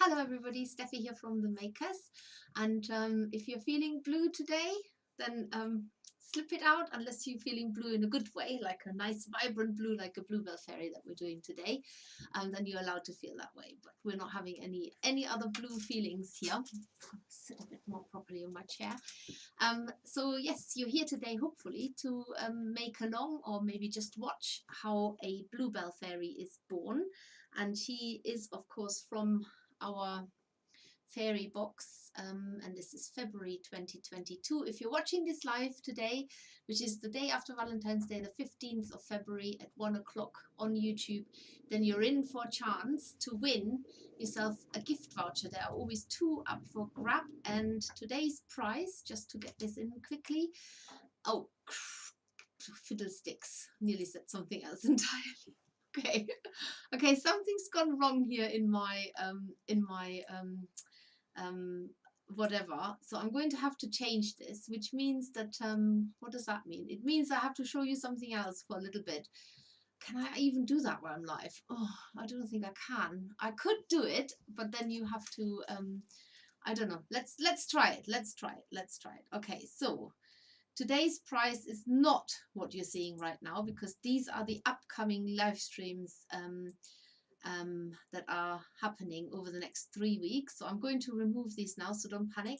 Hello everybody, Steffi here from The Makers, and if you're feeling blue today, then slip it out, unless you're feeling blue in a good way, like a nice vibrant blue, like a Bluebell Fairy that we're doing today, then you're allowed to feel that way, but we're not having any other blue feelings here. I'll sit a bit more properly on my chair. So yes, you're here today hopefully to make along or maybe just watch how a Bluebell Fairy is born, and she is of course from our fairy box, and this is February 2022. If you're watching this live today, which is the day after Valentine's Day, the 15th of February at 1 o'clock on YouTube, then you're in for a chance to win yourself a gift voucher. There are always two up for grab, and today's prize, just to get this in quickly, oh fiddlesticks, nearly said something else entirely. Okay, something's gone wrong here in my whatever, so I'm going to have to change this, which means that what does that mean? It means I have to show you something else for a little bit. Can I even do that while I'm live? Oh, I don't think I can. I could do it, but then you have to I don't know. Let's try it. Let's try it. Okay, so today's prize is not what you're seeing right now, because these are the upcoming live streams that are happening over the next 3 weeks. So I'm going to remove these now, so don't panic.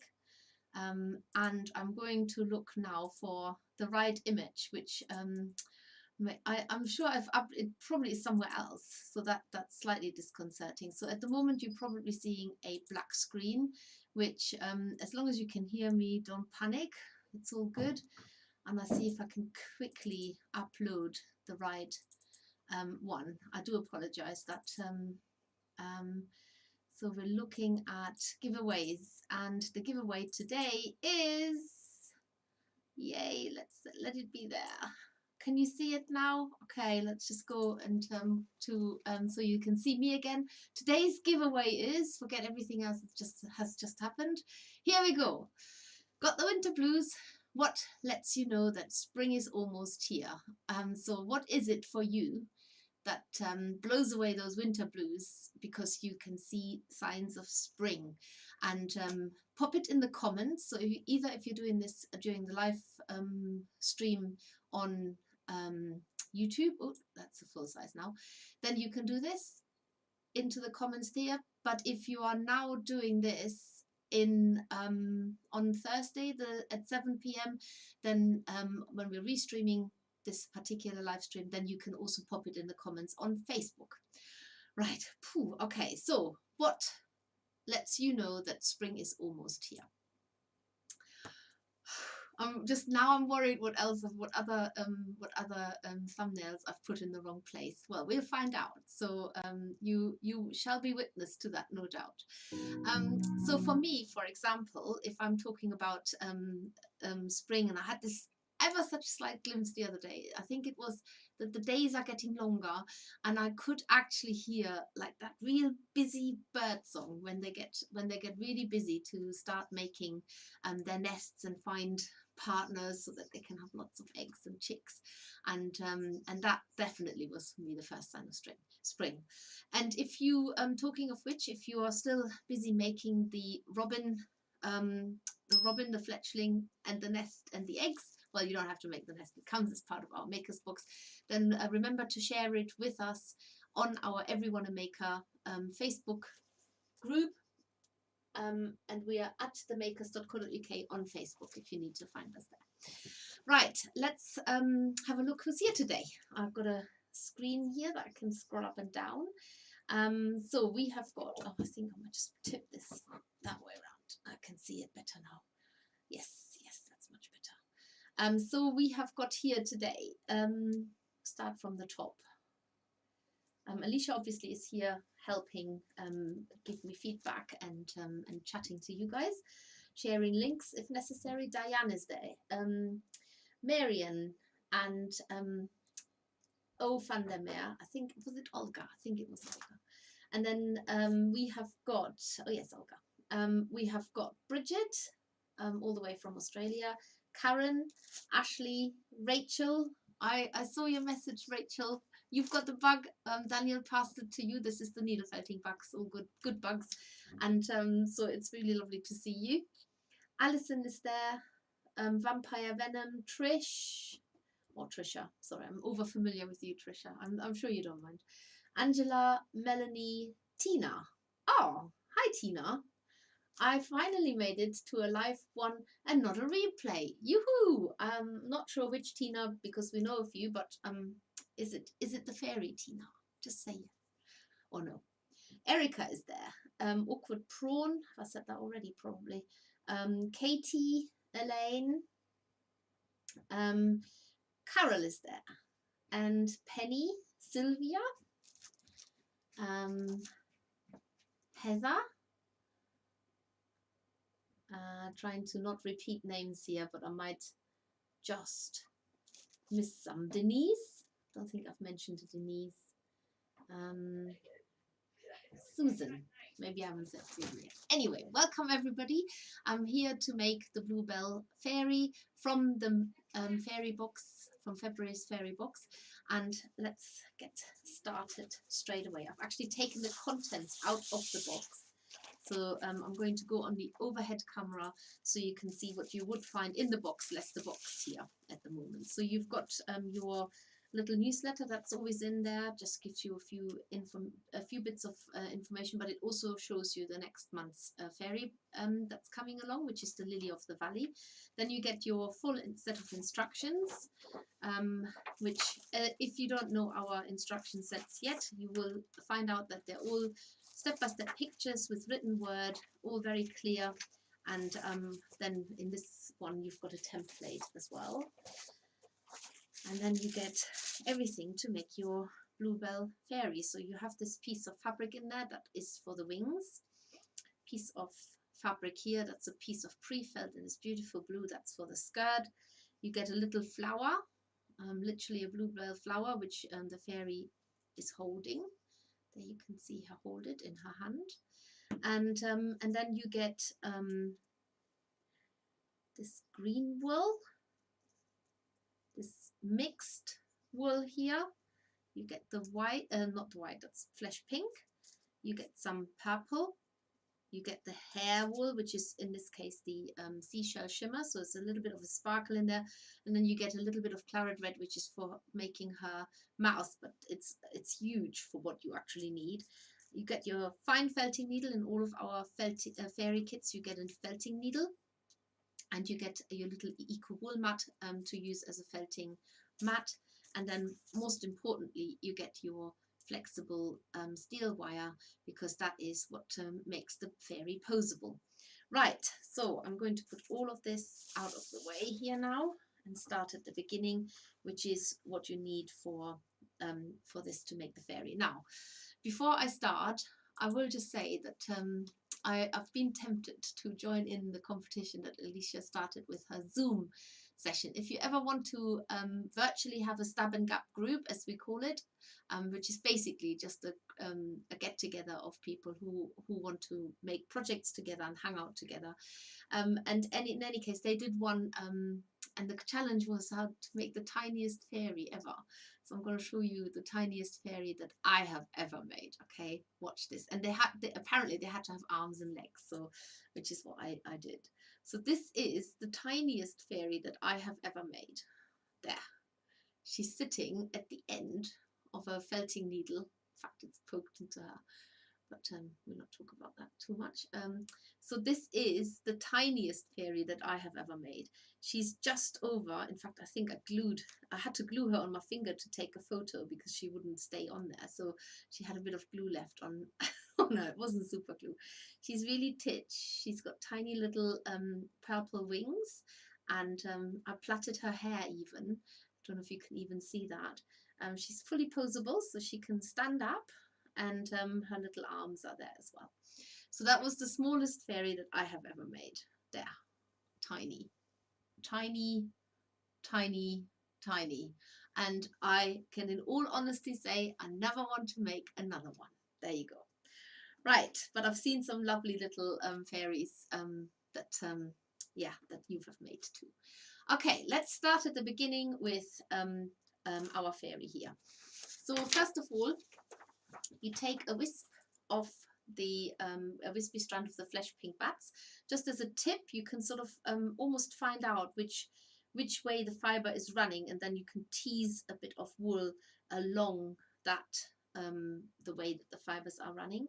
And I'm going to look now for the right image, which I'm sure it probably is somewhere else, so that's slightly disconcerting. So at the moment you're probably seeing a black screen, which as long as you can hear me, don't panic. It's all good. And I'll see if I can quickly upload the right one. I do apologize that so we're looking at giveaways, and the giveaway today is, yay, let it be there. Can you see it now? Okay, let's just go and so you can see me again. Today's giveaway is, forget everything else that has just happened. Here we go. Got the winter blues. What lets you know that spring is almost here? So what is it for you that blows away those winter blues because you can see signs of spring? And pop it in the comments. So if you're doing this during the live stream on YouTube, oh, that's a full size now, then you can do this into the comments there. But if you are now doing this on Thursday at 7 p.m, then when we're restreaming this particular live stream, then you can also pop it in the comments on Facebook. Right, okay, so what lets you know that spring is almost here? I'm worried what other thumbnails I've put in the wrong place. Well, we'll find out. So you shall be witness to that, no doubt. So for me, for example, if I'm talking about spring, and I had this ever such slight glimpse the other day, I think it was that the days are getting longer, and I could actually hear like that real busy bird song when they get really busy to start making their nests and find partners so that they can have lots of eggs and chicks, and that definitely was for me the first sign of spring. And if you talking of which, if you are still busy making the robin, the fledgling, and the nest and the eggs, well, you don't have to make the nest, it comes as part of our makers box, then remember to share it with us on our Everyone a Maker Facebook group. And we are at themakers.co.uk on Facebook if you need to find us there. Right, let's have a look who's here today. I've got a screen here that I can scroll up and down. So we have got, oh, I think I might just tip this that way around. I can see it better now. Yes, that's much better. So we have got here today, start from the top. Alicia obviously is here helping give me feedback and chatting to you guys, sharing links if necessary. Diane is there, Marian, and van der Meer. I think, was it Olga? I think it was Olga. And then we have got, oh yes, Olga. We have got Bridget, all the way from Australia, Karen, Ashley, Rachel. I saw your message, Rachel. you've got the bug. Daniel passed it to you. This is the needle felting bugs, all good bugs. And so it's really lovely to see you. Alison is there. Vampire Venom, Trish, or Trisha. Sorry, I'm over familiar with you, Trisha. I'm sure you don't mind. Angela, Melanie, Tina. Oh, hi Tina. I finally made it to a live one and not a replay. Yoo-hoo! Not sure which Tina, because we know a few, but is it the fairy Tina? Just say yes or no. Erica is there. Awkward Prawn. I said that already probably. Katie, Elaine. Carol is there. And Penny, Sylvia. Heather. Trying to not repeat names here, but I might just miss some. Denise. Don't think I've mentioned Denise. Susan. Maybe I haven't said Susan yet. Anyway, welcome everybody. I'm here to make the Bluebell Fairy from the fairy box, from February's fairy box. And let's get started straight away. I've actually taken the contents out of the box. So I'm going to go on the overhead camera so you can see what you would find in the box, less the box here at the moment. So you've got your little newsletter that's always in there, just gives you a few bits of information, but it also shows you the next month's fairy that's coming along, which is the Lily of the Valley. Then you get your full set of instructions, which if you don't know our instruction sets yet, you will find out that they're all step-by-step pictures with written word, all very clear. And then in this one, you've got a template as well. And then you get everything to make your Bluebell Fairy. So you have this piece of fabric in there that is for the wings. Piece of fabric here, that's a piece of pre-felt in this beautiful blue, that's for the skirt. You get a little flower, literally a Bluebell flower, which the fairy is holding. There you can see her hold it in her hand. And then you get this green wool, this mixed wool here. You get the white, not the white, that's flesh pink. You get some purple. You get the hair wool, which is in this case the seashell shimmer, so it's a little bit of a sparkle in there. And then you get a little bit of claret red, which is for making her mouth, but it's huge for what you actually need. You get your fine felting needle. In all of our fairy kits, you get a felting needle, and you get your little eco wool mat to use as a felting mat. And then most importantly, you get your flexible steel wire, because that is what makes the fairy posable. Right, so I'm going to put all of this out of the way here now and start at the beginning, which is what you need for this to make the fairy. Now, before I start, I will just say that I've been tempted to join in the competition that Alicia started with her Zoom session. If you ever want to virtually have a stab and gap group, as we call it, which is basically just a get-together of people who want to make projects together and hang out together. And in any case, they did one, and the challenge was how to make the tiniest fairy ever. So I'm going to show you the tiniest fairy that I have ever made. Okay, watch this. And apparently they had to have arms and legs, so which is what I did. So this is the tiniest fairy that I have ever made. There. She's sitting at the end of a felting needle. In fact, it's poked into her. But we'll not talk about that too much. So this is the tiniest fairy that I have ever made. She's just over, in fact, I think I had to glue her on my finger to take a photo because she wouldn't stay on there. So she had a bit of glue left on, oh no, it wasn't super glue. She's really titch. She's got tiny little purple wings, and I plaited her hair even. I don't know if you can even see that. She's fully posable, so she can stand up, and her little arms are there as well. So that was the smallest fairy that I have ever made. There, tiny, tiny, tiny, tiny. And I can in all honesty say I never want to make another one. There you go. Right, but I've seen some lovely little fairies that you have made too. Okay, let's start at the beginning with our fairy here. So first of all, you take a wisp of the a wispy strand of the flesh pink bats. Just as a tip, you can sort of almost find out which way the fiber is running, and then you can tease a bit of wool along that the way that the fibers are running.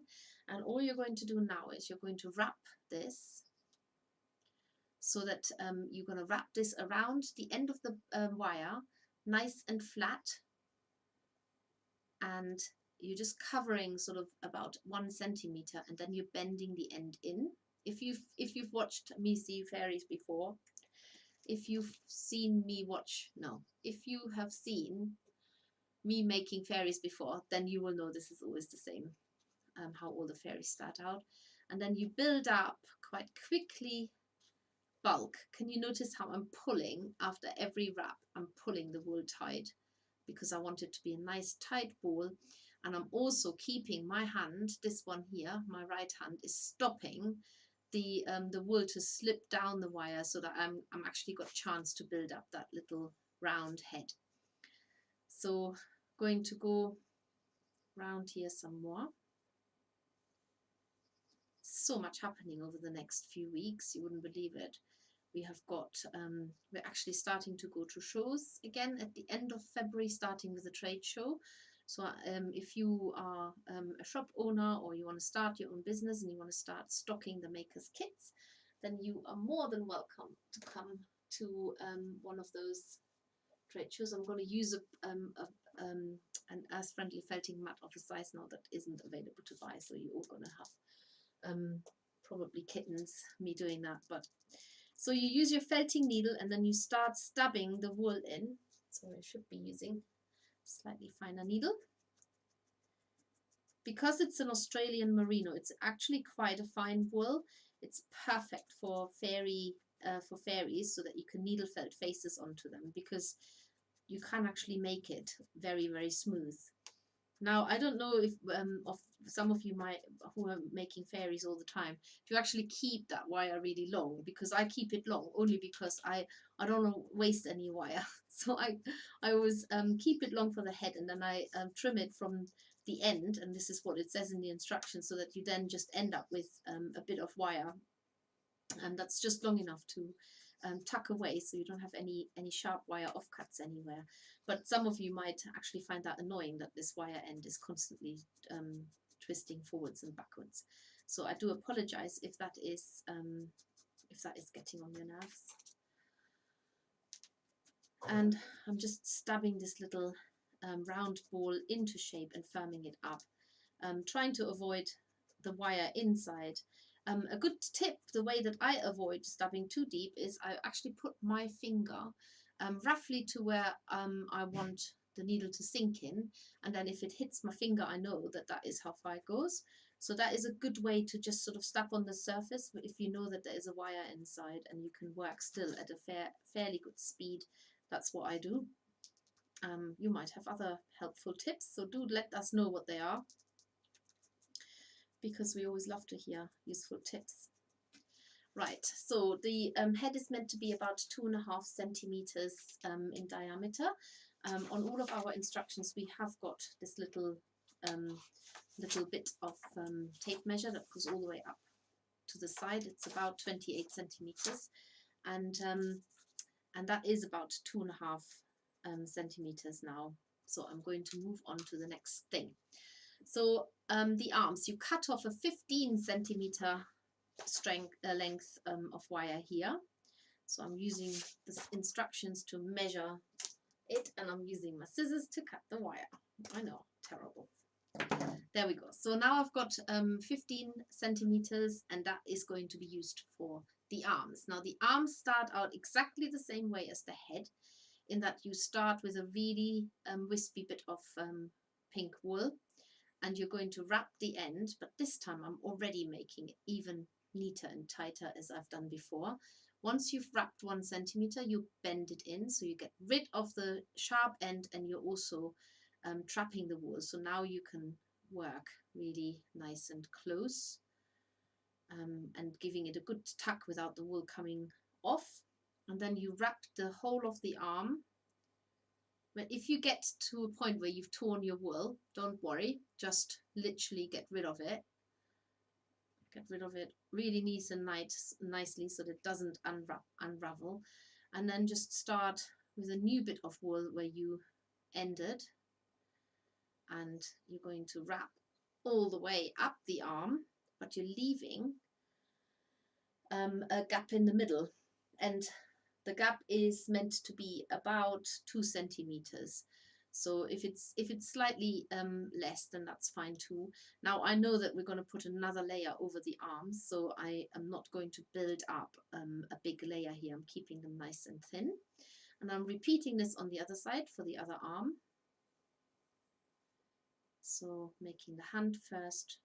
And all you're going to do now is you're going to wrap this, so that you're going to wrap this around the end of the wire, nice and flat, and you're just covering sort of about 1 centimeter, and then you're bending the end in. If you've watched me see fairies before, if you've seen me watch, no, if you have seen me making fairies before, then you will know this is always the same, how all the fairies start out. And then you build up quite quickly bulk. Can you notice how I'm pulling after every wrap? I'm pulling the wool tight because I want it to be a nice tight ball. And I'm also keeping my hand, this one here, my right hand, is stopping the wool to slip down the wire, so that I'm actually got a chance to build up that little round head. So going to go round here some more. So much happening over the next few weeks, you wouldn't believe it. We have got, we're actually starting to go to shows again at the end of February, starting with a trade show. So if you are a shop owner, or you want to start your own business and you want to start stocking the makers kits, then you are more than welcome to come to one of those trade shows. I'm going to use an as friendly felting mat of a size now that isn't available to buy, so you're all going to have probably kittens me doing that. But so you use your felting needle, and then you start stabbing the wool in. So I should be using slightly finer needle. Because it's an Australian merino, it's actually quite a fine wool. It's perfect for fairies, so that you can needle felt faces onto them, because you can actually make it very, very smooth. Now, I don't know if of some of you might, who are making fairies all the time, if you actually keep that wire really long, because I keep it long only because I don't want to waste any wire. So I always keep it long for the head, and then I trim it from the end, and this is what it says in the instructions, so that you then just end up with a bit of wire, and that's just long enough to tuck away, so you don't have any sharp wire offcuts anywhere. But some of you might actually find that annoying, that this wire end is constantly twisting forwards and backwards. So I do apologize if that is getting on your nerves. And I'm just stabbing this little round ball into shape and firming it up, trying to avoid the wire inside. A good tip, the way that I avoid stabbing too deep, is I actually put my finger roughly to where I want the needle to sink in, and then if it hits my finger, I know that that is how far it goes. So that is a good way to just sort of stab on the surface if you know that there is a wire inside, and you can work still at a fairly good speed. That's what I do. You might have other helpful tips, so do let us know what they are, because we always love to hear useful tips. Right, so the head is meant to be about 2.5 centimeters in diameter. On all of our instructions, we have got this little bit of tape measure that goes all the way up to the side. It's about 28 centimeters, and that is about 2.5 centimeters now. So I'm going to move on to the next thing. So the arms, you cut off a 15 centimeter length of wire here. So I'm using the instructions to measure it, and I'm using my scissors to cut the wire. I know, terrible. There we go. So now I've got 15 centimeters, and that is going to be used for the arms. Now the arms start out exactly the same way as the head, in that you start with a really wispy bit of pink wool, and you're going to wrap the end, but this time I'm already making it even neater and tighter as I've done before. Once you've wrapped 1 centimeter, you bend it in, so you get rid of the sharp end, and you're also trapping the wool. So now you can work really nice and close, and giving it a good tuck without the wool coming off. And then you wrap the whole of the arm But if you get to a point where you've torn your wool, don't worry, just literally get rid of it. Get rid of it really nice and nicely so that it doesn't unravel. And then just start with a new bit of wool where you ended. And you're going to wrap all the way up the arm, but you're leaving a gap in the middle. And the gap is meant to be about 2 centimeters. So if it's slightly less, then that's fine too. Now I know that we're going to put another layer over the arms, so I am not going to build up a big layer here. I'm keeping them nice and thin. And I'm repeating this on the other side for the other arm. So making the hand first,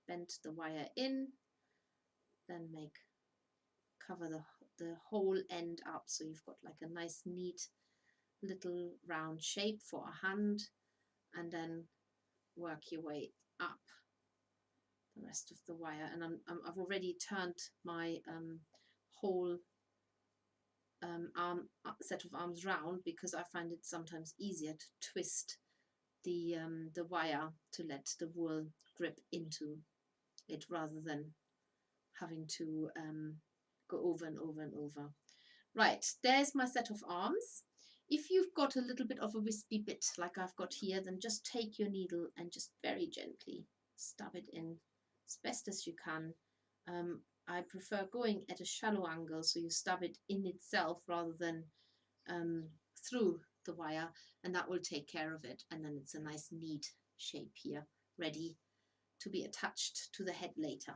bend the wire in, then cover the whole end up so you've got like a nice neat little round shape for a hand, and then work your way up the rest of the wire. And I've already turned my whole set of arms round because I find it sometimes easier to twist the wire to let the wool grip into it rather than having to go over and over and over. Right, there's my set of arms. If you've got a little bit of a wispy bit like I've got here, then just take your needle and just very gently stab it in as best as you can. I prefer going at a shallow angle, so you stab it in itself rather than through the wire, and that will take care of it. And then it's a nice neat shape here, ready to be attached to the head later.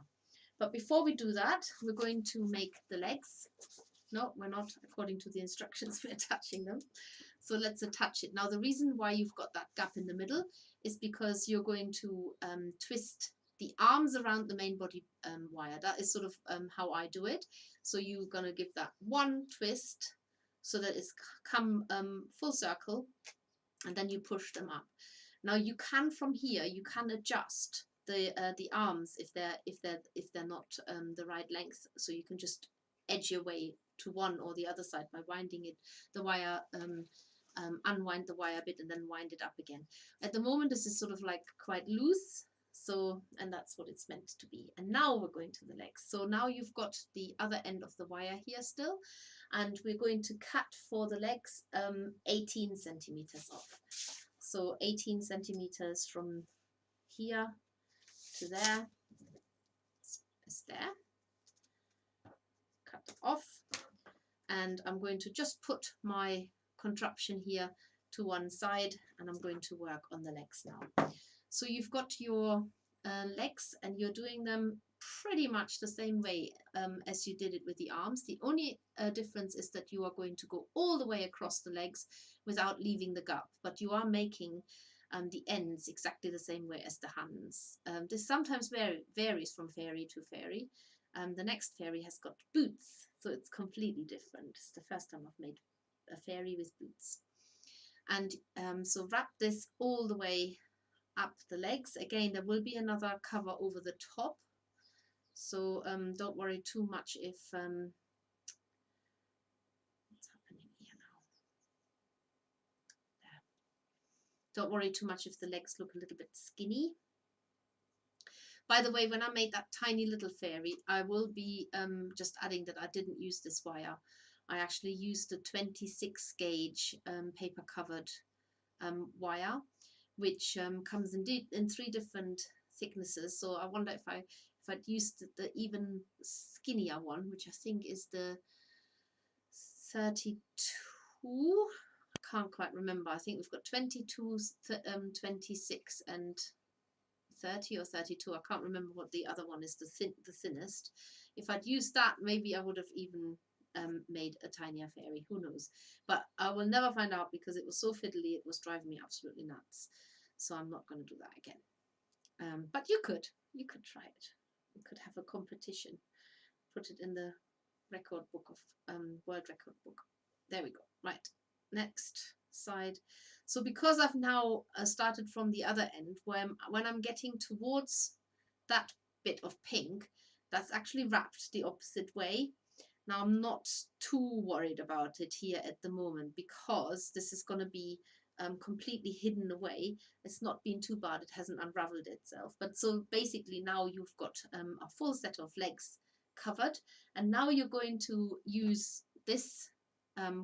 But before we do that, we're going to make the legs. No, we're not. According to the instructions, we're attaching them. So let's attach it. Now, the reason why you've got that gap in the middle is because you're going to twist the arms around the main body wire. That is sort of how I do it. So you're going to give that one twist so that it's come full circle, and then you push them up. Now you can, from here, you can adjust the arms if they're not the right length. So you can just edge your way to one or the other side by winding it, the wire, unwind the wire a bit and then wind it up again. At the moment, this is sort of like quite loose. So, and that's what it's meant to be. And now we're going to the legs. So now you've got the other end of the wire here still, and we're going to cut for the legs 18 centimeters off. So 18 centimeters from here to there is there. Cut it off, and I'm going to just put my contraption here to one side, and I'm going to work on the legs now. So you've got your legs, and you're doing them pretty much the same way as you did it with the arms. The only difference is that you are going to go all the way across the legs without leaving the gap, but you are making the ends exactly the same way as the hands. This sometimes varies from fairy to fairy. The next fairy has got boots, so it's completely different. It's the first time I've made a fairy with boots. And so wrap this all the way up the legs. Again, there will be another cover over the top, so don't worry too much if what's happening here now. There. Don't worry too much if the legs look a little bit skinny. By the way, when I made that tiny little fairy, I will be just adding that I didn't use this wire. I actually used the 26 gauge paper covered wire, which comes indeed in 3 different thicknesses. So I wonder if I'd used the even skinnier one, which I think is the 32. I can't quite remember. I think we've got 22, 26 and 30 or 32. I can't remember what the other one is, the thinnest. If I'd used that, maybe I would have even made a tinier fairy. Who knows? But I will never find out because it was so fiddly, it was driving me absolutely nuts. So I'm not going to do that again. But you could try it. You could have a competition. Put it in the record book of world record book. There we go. Right, next side. So because I've now started from the other end, when I'm getting towards that bit of pink, that's actually wrapped the opposite way. Now I'm not too worried about it here at the moment because this is going to be completely hidden away. It's not been too bad, it hasn't unraveled itself. But so basically now you've got a full set of legs covered, and now you're going to use this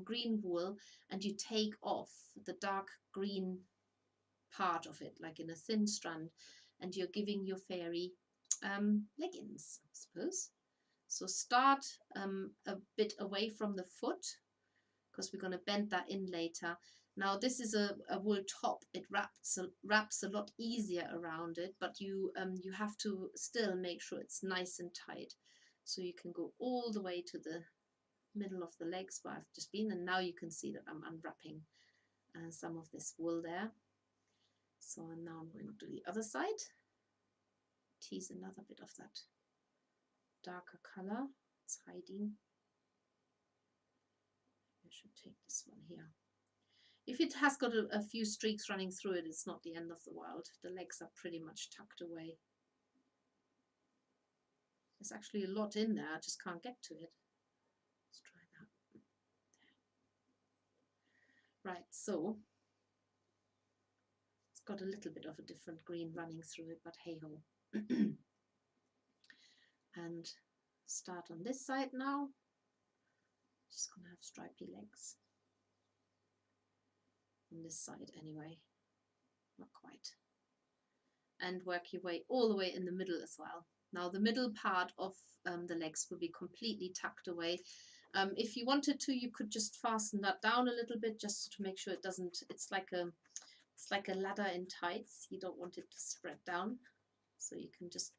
green wool, and you take off the dark green part of it, like in a thin strand, and you're giving your fairy leggings, I suppose. So start a bit away from the foot, because we're going to bend that in later. Now this is a wool top. It wraps a lot easier around it, but you have to still make sure it's nice and tight. So you can go all the way to the middle of the legs where I've just been, and now you can see that I'm unwrapping some of this wool there. So now I'm going to the other side. Tease another bit of that darker color. It's hiding. I should take this one here. If it has got a few streaks running through it, it's not the end of the world. The legs are pretty much tucked away. There's actually a lot in there, I just can't get to it. Let's try that. Right, so it's got a little bit of a different green running through it, but hey ho. And start on this side now. Just gonna have stripy legs. On this side anyway, not quite. And work your way all the way in the middle as well. Now the middle part of the legs will be completely tucked away. If you wanted to, you could just fasten that down a little bit, just to make sure it doesn't, it's like a ladder in tights. You don't want it to spread down. So you can just,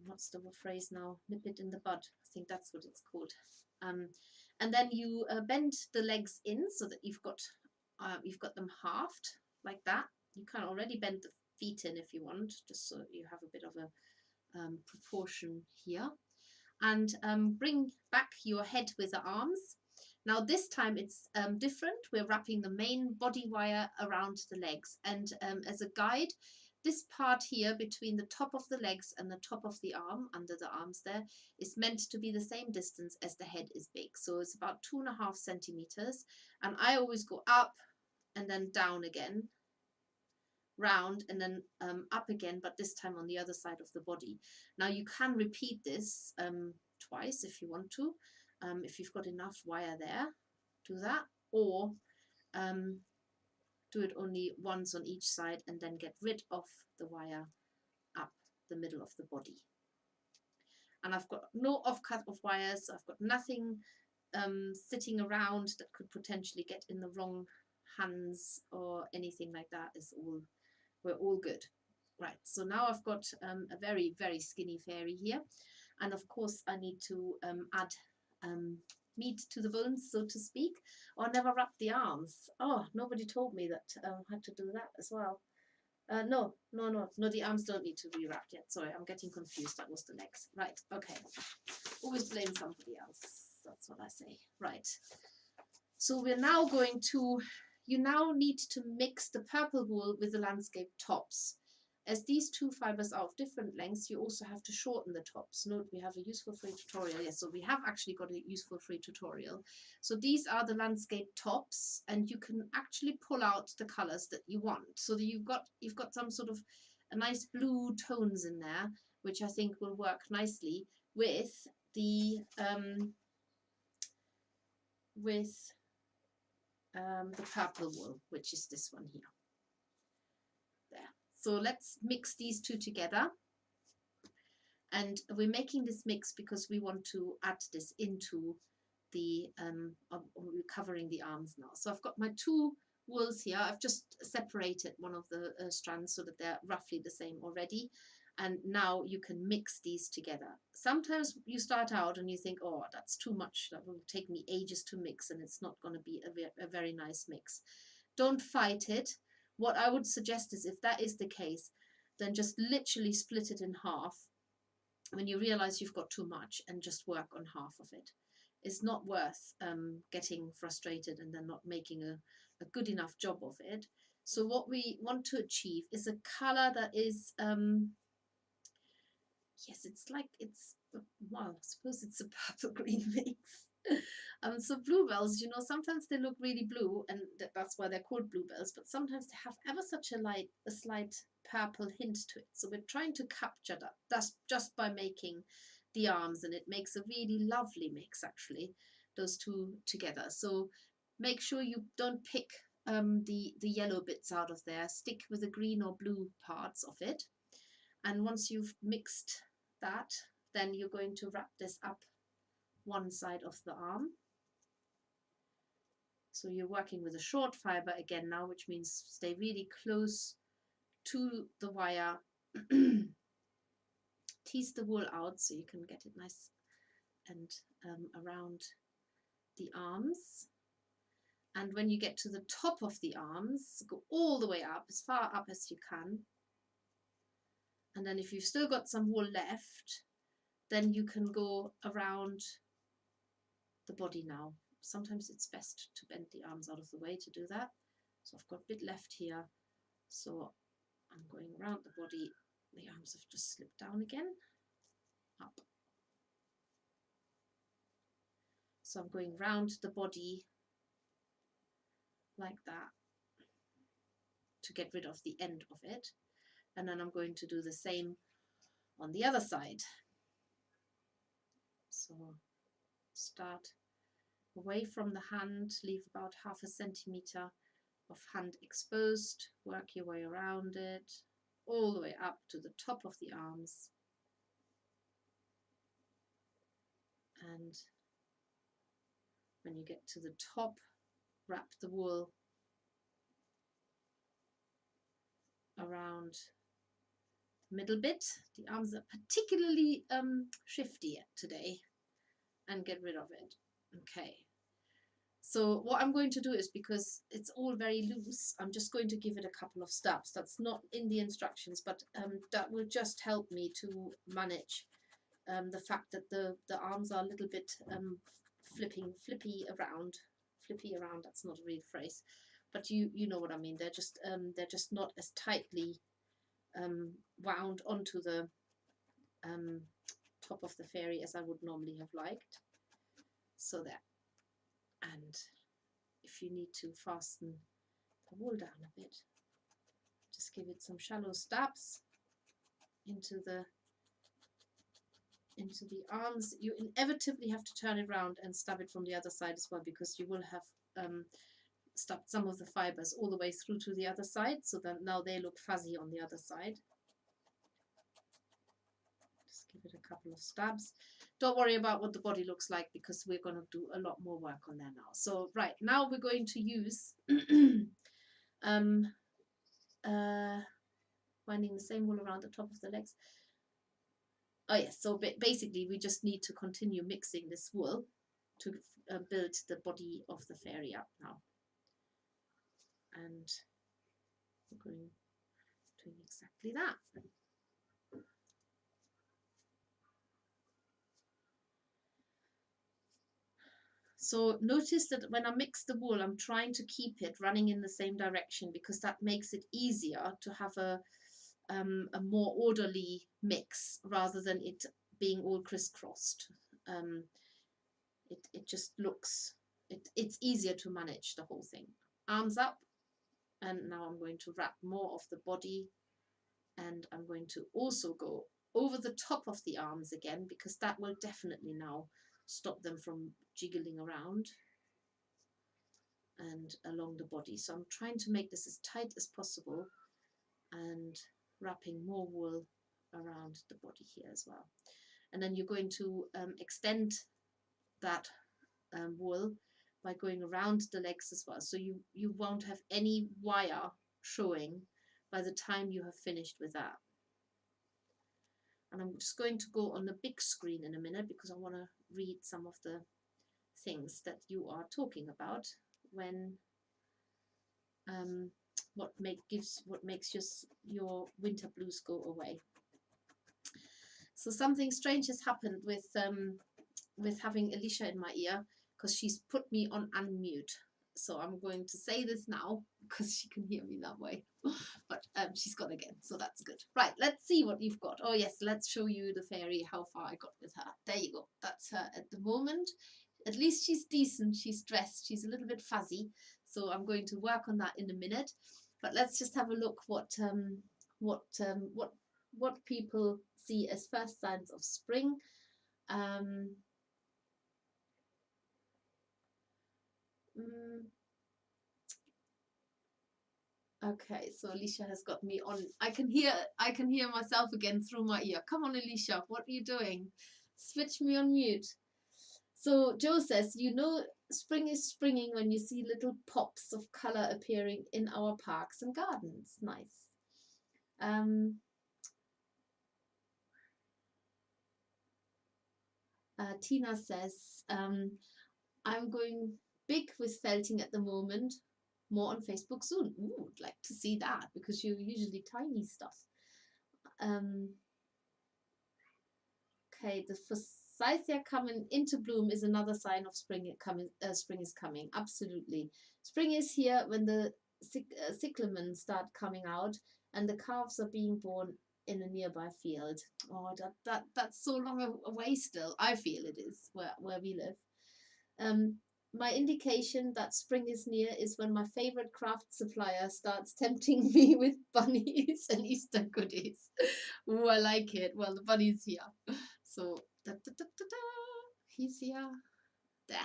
what's the phrase now? Nip it in the bud. I think that's what it's called. And then you bend the legs in so that you've got them halved like that. You can already bend the feet in if you want, just so you have a bit of a proportion here. And bring back your head with the arms. Now this time it's different. We're wrapping the main body wire around the legs, and as a guide, this part here between the top of the legs and the top of the arm, under the arms there, is meant to be the same distance as the head is big. So it's about 2.5 centimeters. And I always go up and then down again, round and then up again, but this time on the other side of the body. Now you can repeat this twice if you want to. If you've got enough wire there, do that. Or do it only once on each side and then get rid of the wire up the middle of the body. And I've got no offcut of wires. I've got nothing sitting around that could potentially get in the wrong hands or anything like that. We're all good. Right, so now I've got a very, very skinny fairy here. And of course I need to add meat to the bones, so to speak, or never wrap the arms. Oh, nobody told me that I had to do that as well. No, the arms don't need to be wrapped yet. Sorry, I'm getting confused. That was the legs. Right, okay. Always blame somebody else. That's what I say. Right. So we're now going to, you now need to mix the purple wool with the landscape tops. As these two fibers are of different lengths, you also have to shorten the tops. Note we have a useful free tutorial. Yes, so we have actually got a useful free tutorial. So these are the landscape tops, and you can actually pull out the colors that you want. So that you've got some sort of a nice blue tones in there, which I think will work nicely with the purple wool, which is this one here. There. So let's mix these two together. And we're making this mix because we want to add this into the, we're covering the arms now. So I've got my two wools here. I've just separated one of the strands so that they're roughly the same already. And now you can mix these together. Sometimes you start out and you think, oh, that's too much. That will take me ages to mix and it's not going to be a very nice mix. Don't fight it. What I would suggest is, if that is the case, then just literally split it in half when you realize you've got too much, and just work on half of it. It's not worth getting frustrated and then not making a good enough job of it. So what we want to achieve is a color that is, yes, it's like, well, I suppose it's a purple green mix. So bluebells, you know, sometimes they look really blue, and that's why they're called bluebells. But sometimes they have ever such a slight purple hint to it. So we're trying to capture that. That's just by making the arms, and it makes a really lovely mix actually. Those two together. So make sure you don't pick the yellow bits out of there. Stick with the green or blue parts of it. And once you've mixed that, then you're going to wrap this up one side of the arm. So you're working with a short fiber again now, which means stay really close to the wire. Tease the wool out so you can get it nice and around the arms. And when you get to the top of the arms, go all the way up, as far up as you can. And then if you've still got some wool left, then you can go around the body now. Sometimes it's best to bend the arms out of the way to do that. So I've got a bit left here. So I'm going around the body. The arms have just slipped down again. Up. So I'm going round the body like that to get rid of the end of it. And then I'm going to do the same on the other side. So start away from the hand, leave about 0.5 centimeter of hand exposed, work your way around it, all the way up to the top of the arms. And when you get to the top, wrap the wool around the middle bit. The arms are particularly shifty today, and get rid of it. Okay. So what I'm going to do is, because it's all very loose, I'm just going to give it a couple of stabs. That's not in the instructions, but that will just help me to manage the fact that the arms are a little bit flippy around. Flippy around, that's not a real phrase, but you know what I mean. They're just not as tightly wound onto the top of the fairy as I would normally have liked. So there. And if you need to fasten the wool down a bit, just give it some shallow stabs into the arms. You inevitably have to turn it around and stab it from the other side as well, because you will have stabbed some of the fibers all the way through to the other side, so that now they look fuzzy on the other side. Just give it a couple of stabs. Don't worry about what the body looks like, because we're going to do a lot more work on there now. So right now we're going to use winding the same wool around the top of the legs. Oh yes, so basically we just need to continue mixing this wool to build the body of the fairy up now. And we're doing exactly that. So notice that when I mix the wool, I'm trying to keep it running in the same direction, because that makes it easier to have a more orderly mix rather than it being all crisscrossed. It just looks, it's easier to manage the whole thing. Arms up, and now I'm going to wrap more of the body, and I'm going to also go over the top of the arms again, because that will definitely now stop them from jiggling around, and along the body. So I'm trying to make this as tight as possible and wrapping more wool around the body here as well. And then you're going to extend that wool by going around the legs as well. So you won't have any wire showing by the time you have finished with that. And I'm just going to go on the big screen in a minute, because I want to read some of the things that you are talking about when what makes your winter blues go away. So something strange has happened with having Alicia in my ear, because she's put me on unmute. So I'm going to say this now, because she can hear me that way. But she's gone again, so that's good. Right, let's see what you've got. Oh yes, let's show you the fairy, how far I got with her. There you go. That's her at the moment. at least she's decent, she's dressed, she's a little bit fuzzy, so I'm going to work on that in a minute. But let's just have a look what people see as first signs of spring. Okay, so Alicia has got me on. I can hear myself again through my ear. Come on, Alicia, what are you doing? Switch me on mute. So Joe says, you know, spring is springing when you see little pops of color appearing in our parks and gardens. Nice. Tina says, I'm going big with felting at the moment. More on Facebook soon. Ooh, I'd like to see that because you're usually tiny stuff. Okay, the forsythia coming into bloom is another sign of spring spring is coming. Absolutely, spring is here when the cyclamen start coming out and the calves are being born in a nearby field. Oh, that's so long away still. I feel it is where we live. My indication that spring is near is when my favorite craft supplier starts tempting me with bunnies and Easter goodies. Oh, I like it. Well, the bunny's here. So, he's here. There.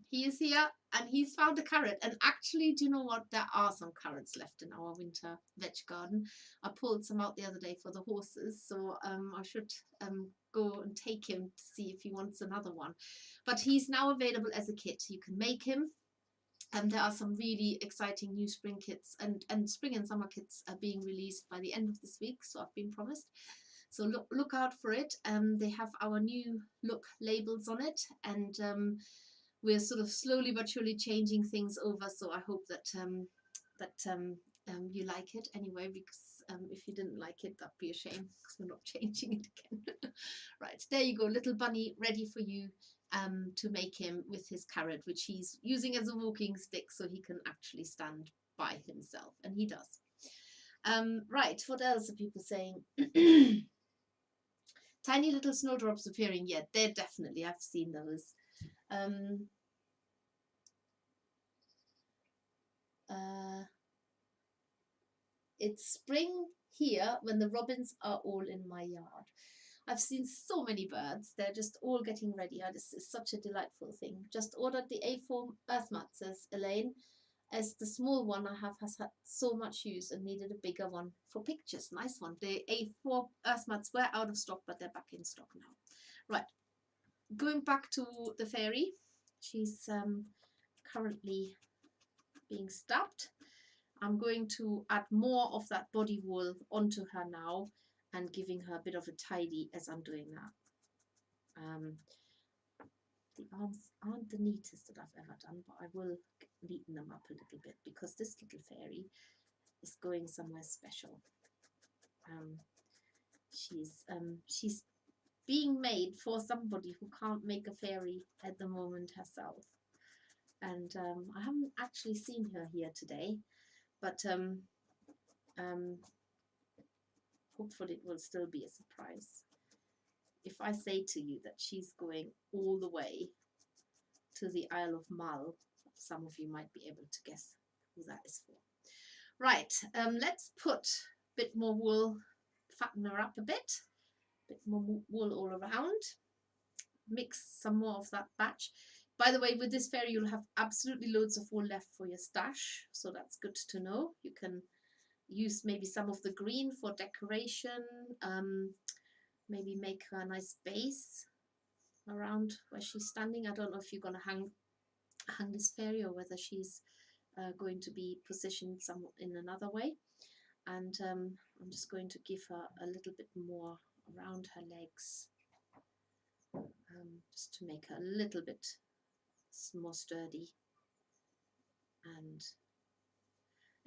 He is here and he's found a carrot. And actually, do you know what? There are some carrots left in our winter veg garden. I pulled some out the other day for the horses. So I should go and take him to see if he wants another one. But he's now available as a kit. You can make him. And there are some really exciting new spring kits and spring and summer kits are being released by the end of this week. So I've been promised. So look out for it. They have our new look labels on it. And we're sort of slowly but surely changing things over, so I hope that you like it anyway, because if you didn't like it, that'd be a shame because we're not changing it again. Right, there you go, little bunny ready for you to make him with his carrot, which he's using as a walking stick so he can actually stand by himself, and he does. Right, what else are people saying? Tiny little snowdrops appearing. Yeah, they're definitely, I've seen those. It's spring here when the robins are all in my yard. I've seen so many birds. They're just all getting ready. This is such a delightful thing. Just ordered the A4 earth mat, says Elaine, as the small one I have has had so much use and needed a bigger one for pictures. Nice one. The A4 earth mats were out of stock, but they're back in stock now. Right. Going back to the fairy. She's currently being stabbed. I'm going to add more of that body wool onto her now and giving her a bit of a tidy as I'm doing that. The arms aren't the neatest that I've ever done, but I will neaten them up a little bit because this little fairy is going somewhere special. She's being made for somebody who can't make a fairy at the moment herself. And I haven't actually seen her here today, but hopefully it will still be a surprise. If I say to you that she's going all the way to the Isle of Mull, some of you might be able to guess who that is for. Right, let's put a bit more wool, fatten her up a bit more wool all around. Mix some more of that batch. By the way, with this fairy, you'll have absolutely loads of wool left for your stash, so that's good to know. You can use maybe some of the green for decoration, maybe make her a nice base around where she's standing. I don't know if you're going to hang this fairy or whether she's going to be positioned in another way. And I'm just going to give her a little bit more around her legs, just to make her a little bit more sturdy. And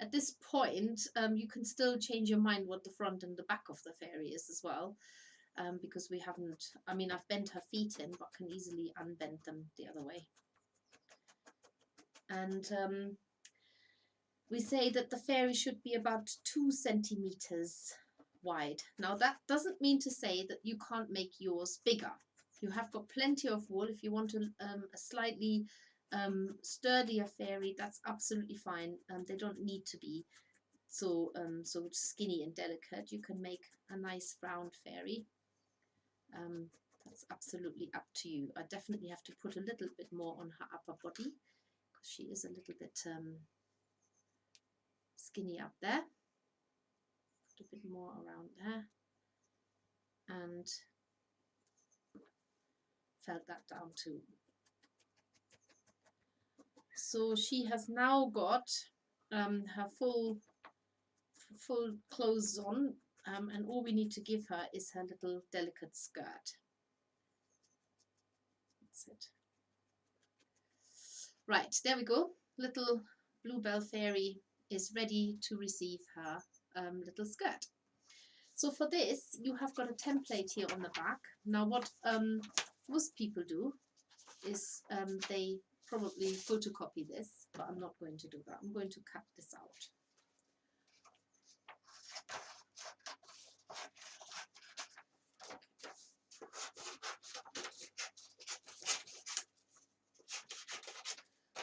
at this point, you can still change your mind what the front and the back of the fairy is as well, because we haven't, I mean, I've bent her feet in, but can easily unbend them the other way. And we say that the fairy should be about 2 centimeters wide. Now that doesn't mean to say that you can't make yours bigger. You have got plenty of wool. If you want a slightly sturdier fairy, that's absolutely fine. They don't need to be so skinny and delicate. You can make a nice round fairy. That's absolutely up to you. I definitely have to put a little bit more on her upper body because she is a little bit skinny up there. Put a bit more around there and felt that down too. So she has now got her full clothes on, and all we need to give her is her little delicate skirt. That's it. Right, there we go. Little Bluebell Fairy is ready to receive her little skirt. So for this, you have got a template here on the back. Now what most people do is they probably photocopy this, but I'm not going to do that. I'm going to cut this out.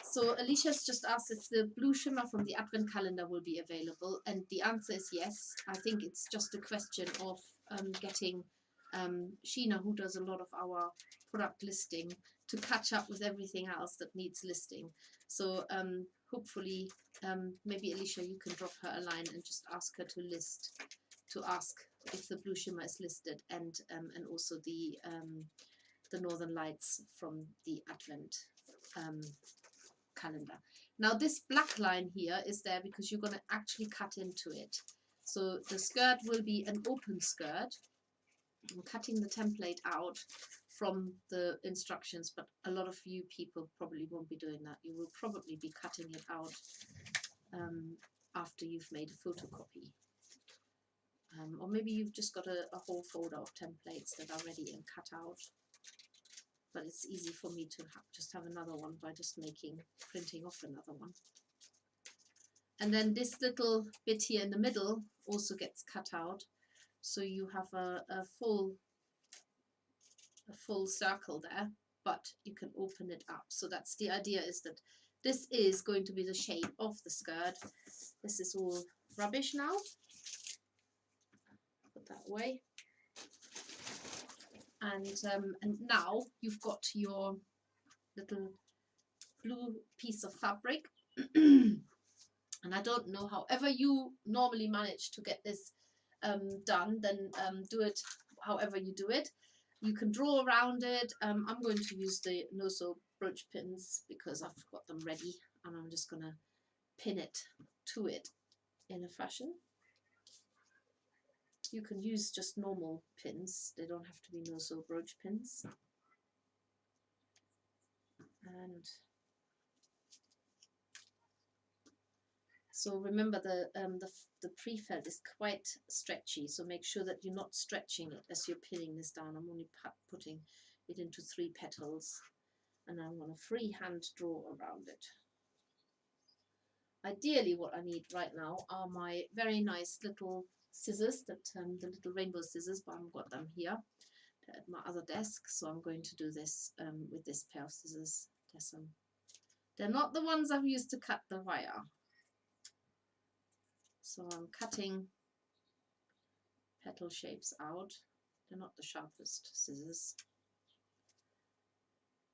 So Alicia's just asked if the blue shimmer from the advent calendar will be available, and the answer is yes. I think it's just a question of getting Sheena, who does a lot of our product listing, to catch up with everything else that needs listing. So hopefully maybe Alicia, you can drop her a line and just ask her to ask if the blue shimmer is listed, and also the Northern Lights from the advent calendar. Now this black line here is there because you're going to actually cut into it. So the skirt will be an open skirt. I'm cutting the template out from the instructions, but a lot of you people probably won't be doing that. You will probably be cutting it out after you've made a photocopy. Or maybe you've just got a whole folder of templates that are ready and cut out. But it's easy for me to just have another one by just printing off another one. And then this little bit here in the middle also gets cut out, so you have a full circle there, but you can open it up. So that's the idea, is that this is going to be the shape of the skirt. This is all rubbish now. Put that away. And now you've got your little blue piece of fabric. And I don't know, however you normally manage to get this done, then do it however you do it. You can draw around it. I'm going to use the no-sew brooch pins because I've got them ready, and I'm just going to pin it to it in a fashion. You can use just normal pins. They don't have to be no-sew brooch pins. And so remember the pre-felt is quite stretchy, so make sure that you're not stretching it as you're pinning this down. I'm only putting it into 3 petals, and I'm going to freehand draw around it. Ideally what I need right now are my very nice little scissors, that the little rainbow scissors, but I haven't got them here. They're at my other desk, so I'm going to do this with this pair of scissors. They're not the ones I've used to cut the wire. So I'm cutting petal shapes out. They're not the sharpest scissors.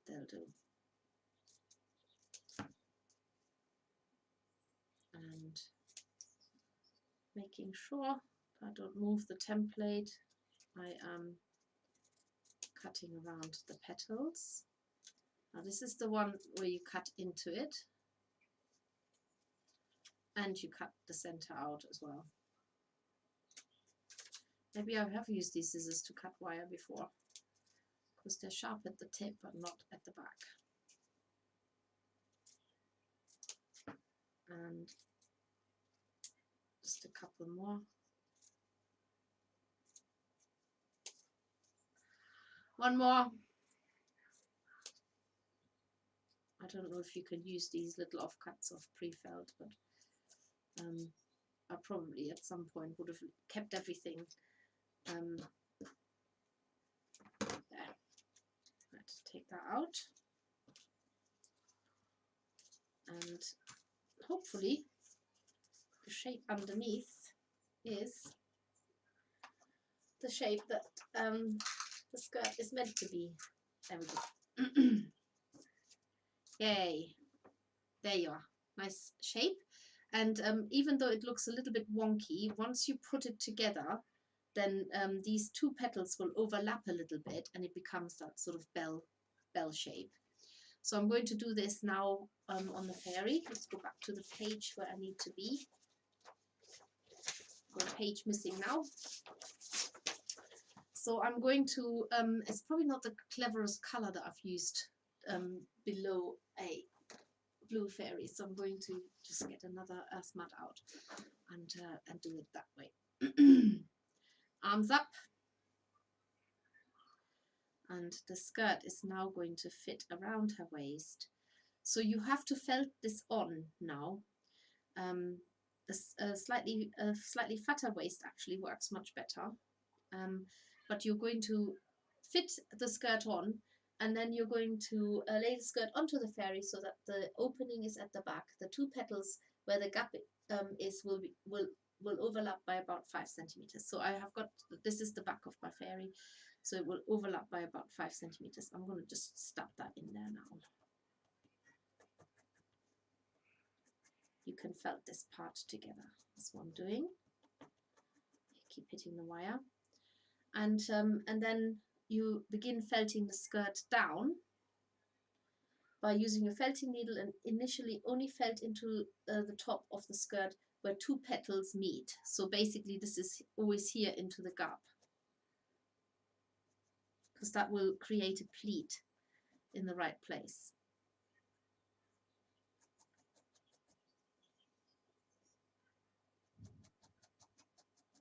They'll do. And making sure I don't move the template, I am cutting around the petals. Now this is the one where you cut into it, and you cut the center out as well. Maybe I have used these scissors to cut wire before, because they're sharp at the tip but not at the back. And just a couple more. One more. I don't know if you can use these little offcuts of pre-felt, but I probably at some point would have kept everything there. take that out. And hopefully the shape underneath is the shape that the skirt is meant to be. There we go. Yay. There you are. Nice shape. And even though it looks a little bit wonky, once you put it together, then these two petals will overlap a little bit and it becomes that sort of bell shape. So I'm going to do this now on the fairy. Let's go back to the page where I need to be. Got a page missing now. So I'm going to, it's probably not the cleverest color that I've used below a blue fairy, so I'm going to just get another earth mat out and do it that way. Arms up, and the skirt is now going to fit around her waist. So you have to felt this on now. A slightly fatter waist actually works much better, but you're going to fit the skirt on, and then you're going to lay the skirt onto the fairy so that the opening is at the back. The two petals where the gap is will overlap by about 5 centimeters. So I have got, this is the back of my fairy, so it will overlap by about 5 centimeters. I'm going to just stuff that in there now. You can felt this part together. That's what I'm doing. Keep hitting the wire, and then you begin felting the skirt down by using a felting needle, and initially only felt into the top of the skirt where two petals meet. So basically this is always here into the gap, because that will create a pleat in the right place.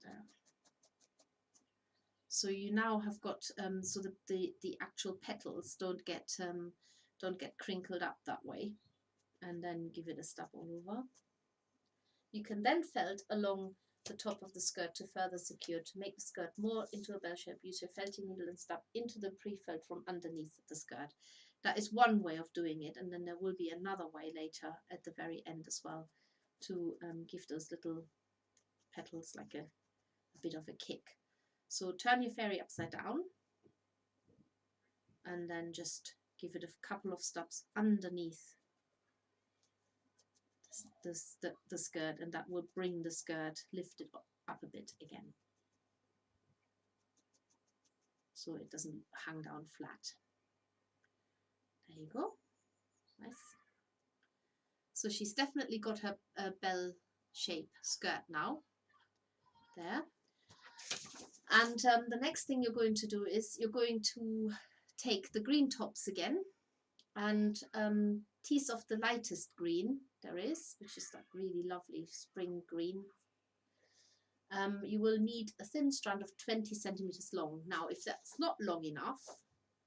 There. So you now have got so the actual petals don't get crinkled up that way, and then give it a stub all over. You can then felt along the top of the skirt to further secure. To make the skirt more into a bell shape, use your felting needle and stub into the pre-felt from underneath the skirt. That is one way of doing it, and then there will be another way later at the very end as well to give those little petals like a bit of a kick. So turn your fairy upside down and then just give it a couple of stubs underneath the skirt, and that will bring the skirt lifted up a bit again, so it doesn't hang down flat. There you go. Nice. So she's definitely got her bell shape skirt now. There. And the next thing you're going to do is you're going to take the green tops again and tease off the lightest green there is, which is that really lovely spring green. You will need a thin strand of 20 centimeters long. Now, if that's not long enough,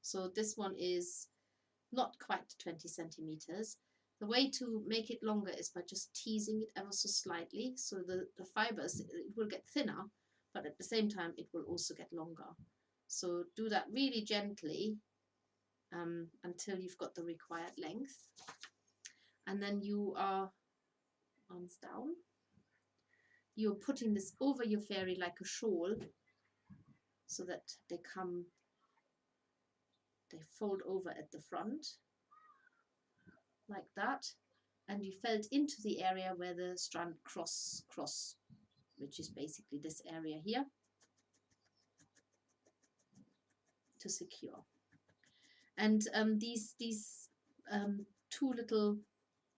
so this one is not quite 20 centimeters, the way to make it longer is by just teasing it ever so slightly, so the fibers, it will get thinner, but at the same time it will also get longer. So do that really gently until you've got the required length, and then you are arms down. You're putting this over your fairy like a shawl, so that they fold over at the front like that, and you felt into the area where the strand cross, which is basically this area here, to secure. And these two little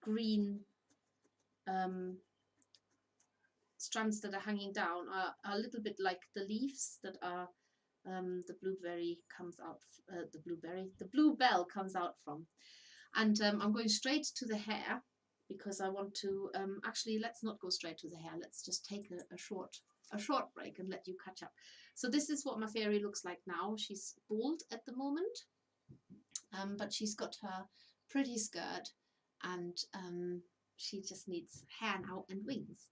green strands that are hanging down are a little bit like the leaves that are the blueberry comes out, the bluebell comes out from. And I'm going straight to the hair, because I want to actually, let's not go straight to the hair, let's just take a short break and let you catch up. So this is what my fairy looks like now. She's bald at the moment, but she's got her pretty skirt, and she just needs hair now and wings.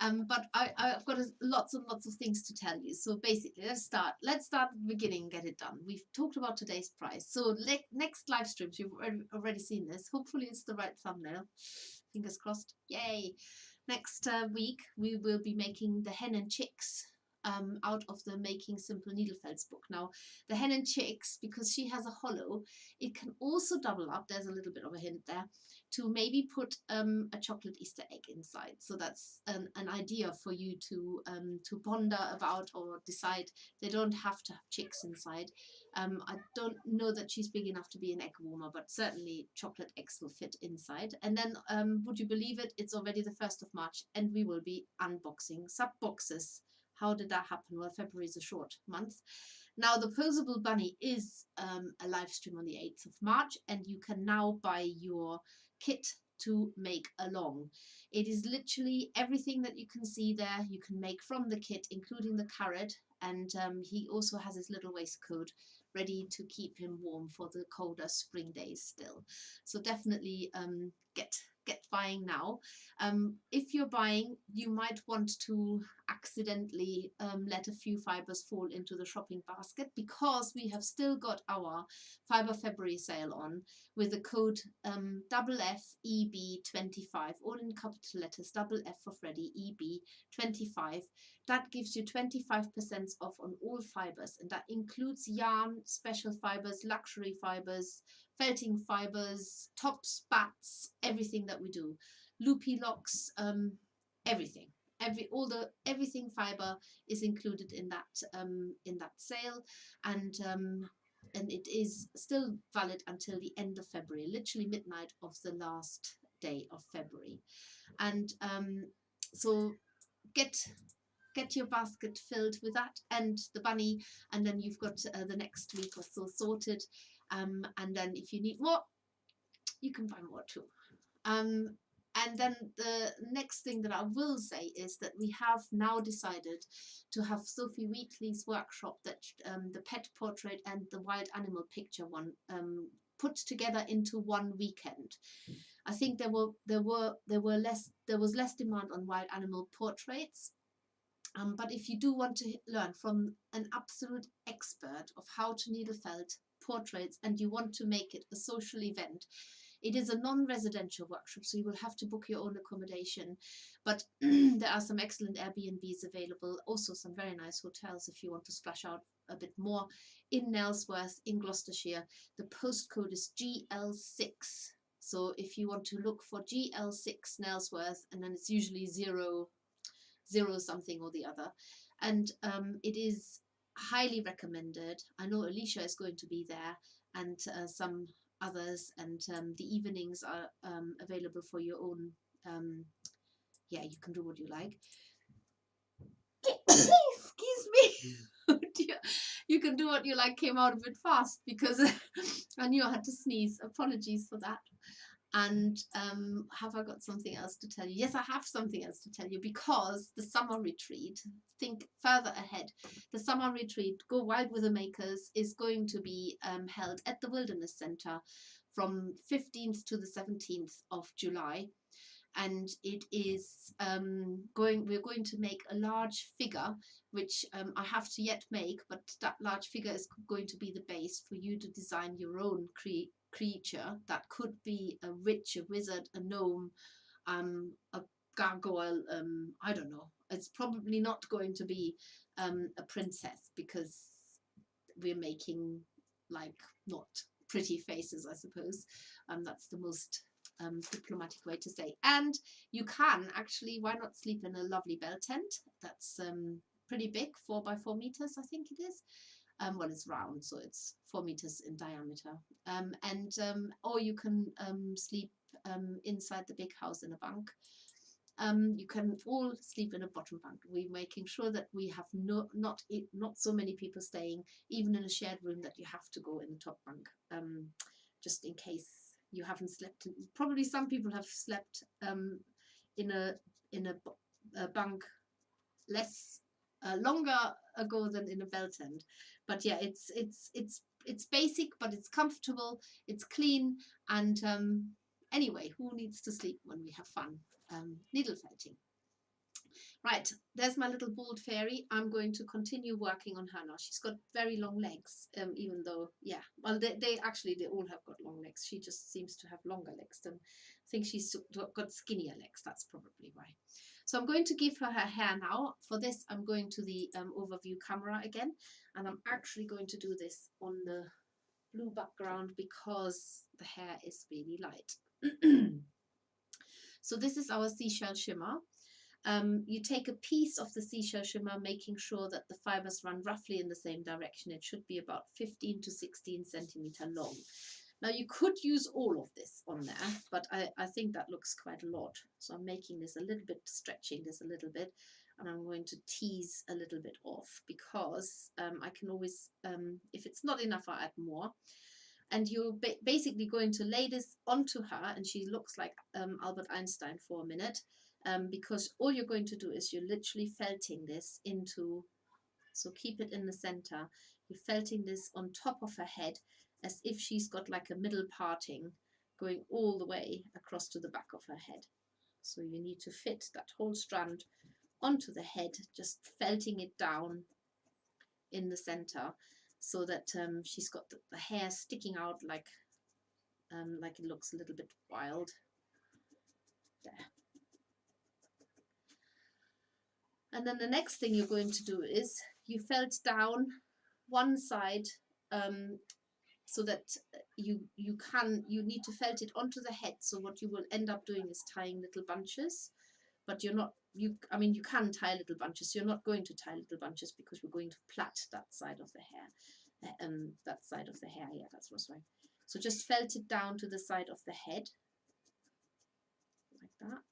But I've got lots and lots of things to tell you. So basically, let's start at the beginning and get it done. We've talked about today's prize. So next live streams, you've already seen this. Hopefully it's the right thumbnail. Fingers crossed. Yay. Next week, we will be making the hen and chicks out of the Making Simple Needlefelds book. Now, the hen and chicks, because she has a hollow, it can also double up. There's a little bit of a hint there, to maybe put a chocolate Easter egg inside. So that's an idea for you to ponder about or decide. They don't have to have chicks inside. I don't know that she's big enough to be an egg warmer, but certainly chocolate eggs will fit inside. And then, would you believe it, it's already the 1st of March and we will be unboxing sub boxes. How did that happen? Well, February is a short month. Now, the Posable Bunny is a live stream on the 8th of March, and you can now buy your kit to make along. It is literally everything that you can see there you can make from the kit, including the carrot, and he also has his little waistcoat ready to keep him warm for the colder spring days still. So definitely get buying now. If you're buying, you might want to accidentally let a few fibers fall into the shopping basket, because we have still got our Fiber February sale on with the code FFEB25, all in capital letters, double F for Freddy, EB25. That gives you 25% off on all fibers, and that includes yarn, special fibers, luxury fibers, felting fibers, tops, bats, everything that we do, loopy locks, everything. Everything fiber is included in that sale, and it is still valid until the end of February, literally midnight of the last day of February. And so get your basket filled with that and the bunny, and then you've got the next week or so sorted. And then if you need more, you can buy more too. And then the next thing that I will say is that we have now decided to have Sophie Wheatley's workshop, that the pet portrait and the wild animal picture one, put together into one weekend. I think there was less demand on wild animal portraits. But if you do want to learn from an absolute expert of how to needle felt portraits, and you want to make it a social event, it is a non-residential workshop, so you will have to book your own accommodation. But there are some excellent Airbnbs available, also some very nice hotels if you want to splash out a bit more. In Nailsworth, in Gloucestershire, the postcode is GL6. So if you want to look for GL6 Nailsworth, and then it's usually 0 something or the other, and it is highly recommended. I know Alicia is going to be there, and some others, and the evenings are available for your own. Yeah, you can do what you like. Excuse me. Oh dear. You can do what you like came out a bit fast because I knew I had to sneeze. Apologies for that. And have I got something else to tell you? Yes, I have something else to tell you, because the summer retreat, think further ahead, the summer retreat, Go Wild with the Makers, is going to be held at the Wilderness Centre from 15th to the 17th of July. And it is we're going to make a large figure, which I have to yet make, but that large figure is going to be the base for you to design your own creature. That could be a witch, a wizard, a gnome, a gargoyle, I don't know. It's probably not going to be a princess, because we're making like not pretty faces, I suppose. That's the most diplomatic way to say. And you can actually, why not sleep in a lovely bell tent that's pretty big, 4 by 4 meters, I think it is. Well, it's round, so it's 4 meters in diameter. Or you can sleep inside the big house in a bunk. You can all sleep in a bottom bunk. We're making sure that we have not so many people staying, even in a shared room, that you have to go in the top bunk, just in case you haven't slept. Probably some people have slept in a bunk less longer ago than in a bell tent. But yeah, it's basic, but it's comfortable, it's clean, and Anyway, who needs to sleep when we have fun needle felting? Right, there's my little bald fairy. I'm going to continue working on her now. She's got very long legs, even though, yeah, well, they all have got long legs. She just seems to have longer legs than, I think she's got skinnier legs. That's probably why. So I'm going to give her her hair now. For this, I'm going to the overview camera again, and I'm actually going to do this on the blue background because the hair is really light. So this is our seashell shimmer. You take a piece of the seashell shimmer, making sure that the fibers run roughly in the same direction. It should be about 15 to 16 centimeter long. Now you could use all of this on there, but I think that looks quite a lot. So I'm making this a little bit, stretching this a little bit, and I'm going to tease a little bit off because I can always, if it's not enough, I'll add more. And you're basically going to lay this onto her, and she looks like Albert Einstein for a minute, because all you're going to do is you're literally felting this into, so keep it in the center, you're felting this on top of her head as if she's got like a middle parting going all the way across to the back of her head. So you need to fit that whole strand onto the head, just felting it down in the center, so that she's got the hair sticking out like it looks a little bit wild. There. And then the next thing you're going to do is you felt down one side, so that you need to felt it onto the head. So what you will end up doing is tying little bunches, but you're not, I mean, you can tie little bunches. You're not going to tie little bunches because we're going to plait that side of the hair. That side of the hair, yeah, that's what's right. So just felt it down to the side of the head, like that.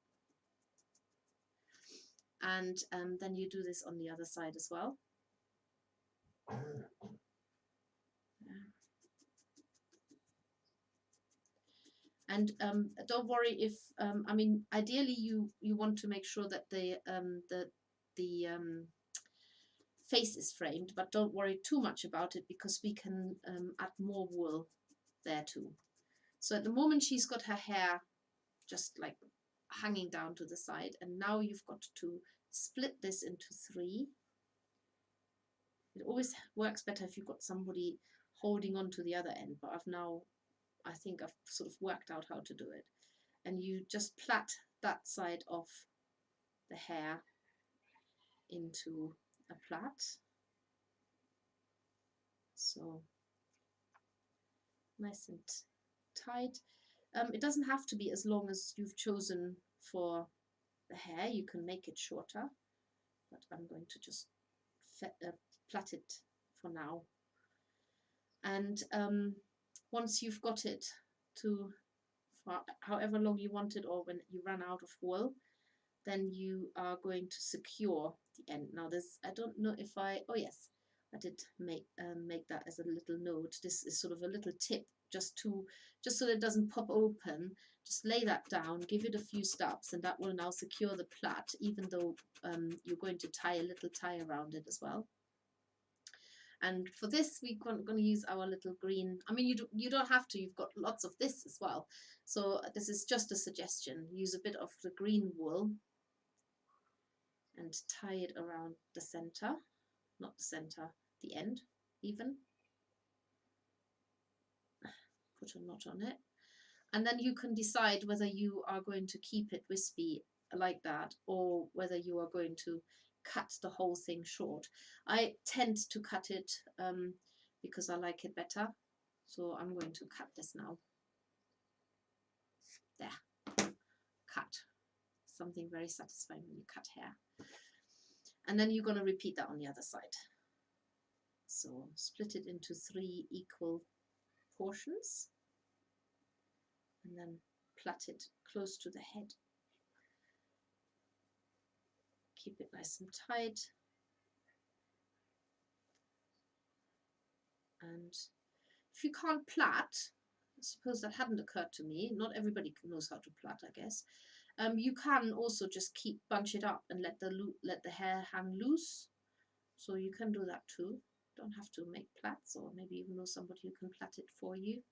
And then you do this on the other side as well. And don't worry if, I mean, ideally you want to make sure that the face is framed, but don't worry too much about it because we can add more wool there too. So at the moment she's got her hair just like hanging down to the side, and now you've got to split this into 3. It always works better if you've got somebody holding on to the other end, but I think I've sort of worked out how to do it. And you just plait that side of the hair into a plait. So nice and tight. It doesn't have to be as long as you've chosen for the hair. You can make it shorter, but I'm going to just plait it for now. And once you've got it to for however long you want it, or when you run out of wool, then you are going to secure the end. Now this, I don't know if oh yes, I did make that as a little note. This is sort of a little tip, just so that it doesn't pop open. Just lay that down, give it a few stabs, and that will now secure the plait, even though you're going to tie a little tie around it as well. And for this, we're going to use our little green. I mean, you don't have to. You've got lots of this as well. So this is just a suggestion. Use a bit of the green wool and tie it around the center, not the center, the end even. Put a knot on it. And then you can decide whether you are going to keep it wispy like that, or whether you are going to cut the whole thing short. I tend to cut it because I like it better. So I'm going to cut this now. There, cut. Something very satisfying when you cut hair. And then you're going to repeat that on the other side. So split it into 3 equal portions, and then plait it close to the head. Keep it nice and tight. And if you can't plait, suppose that hadn't occurred to me, not everybody knows how to plait, I guess. You can also just bunch it up and let the hair hang loose. So you can do that too. Don't have to make plaits, or maybe even know somebody who can plait it for you.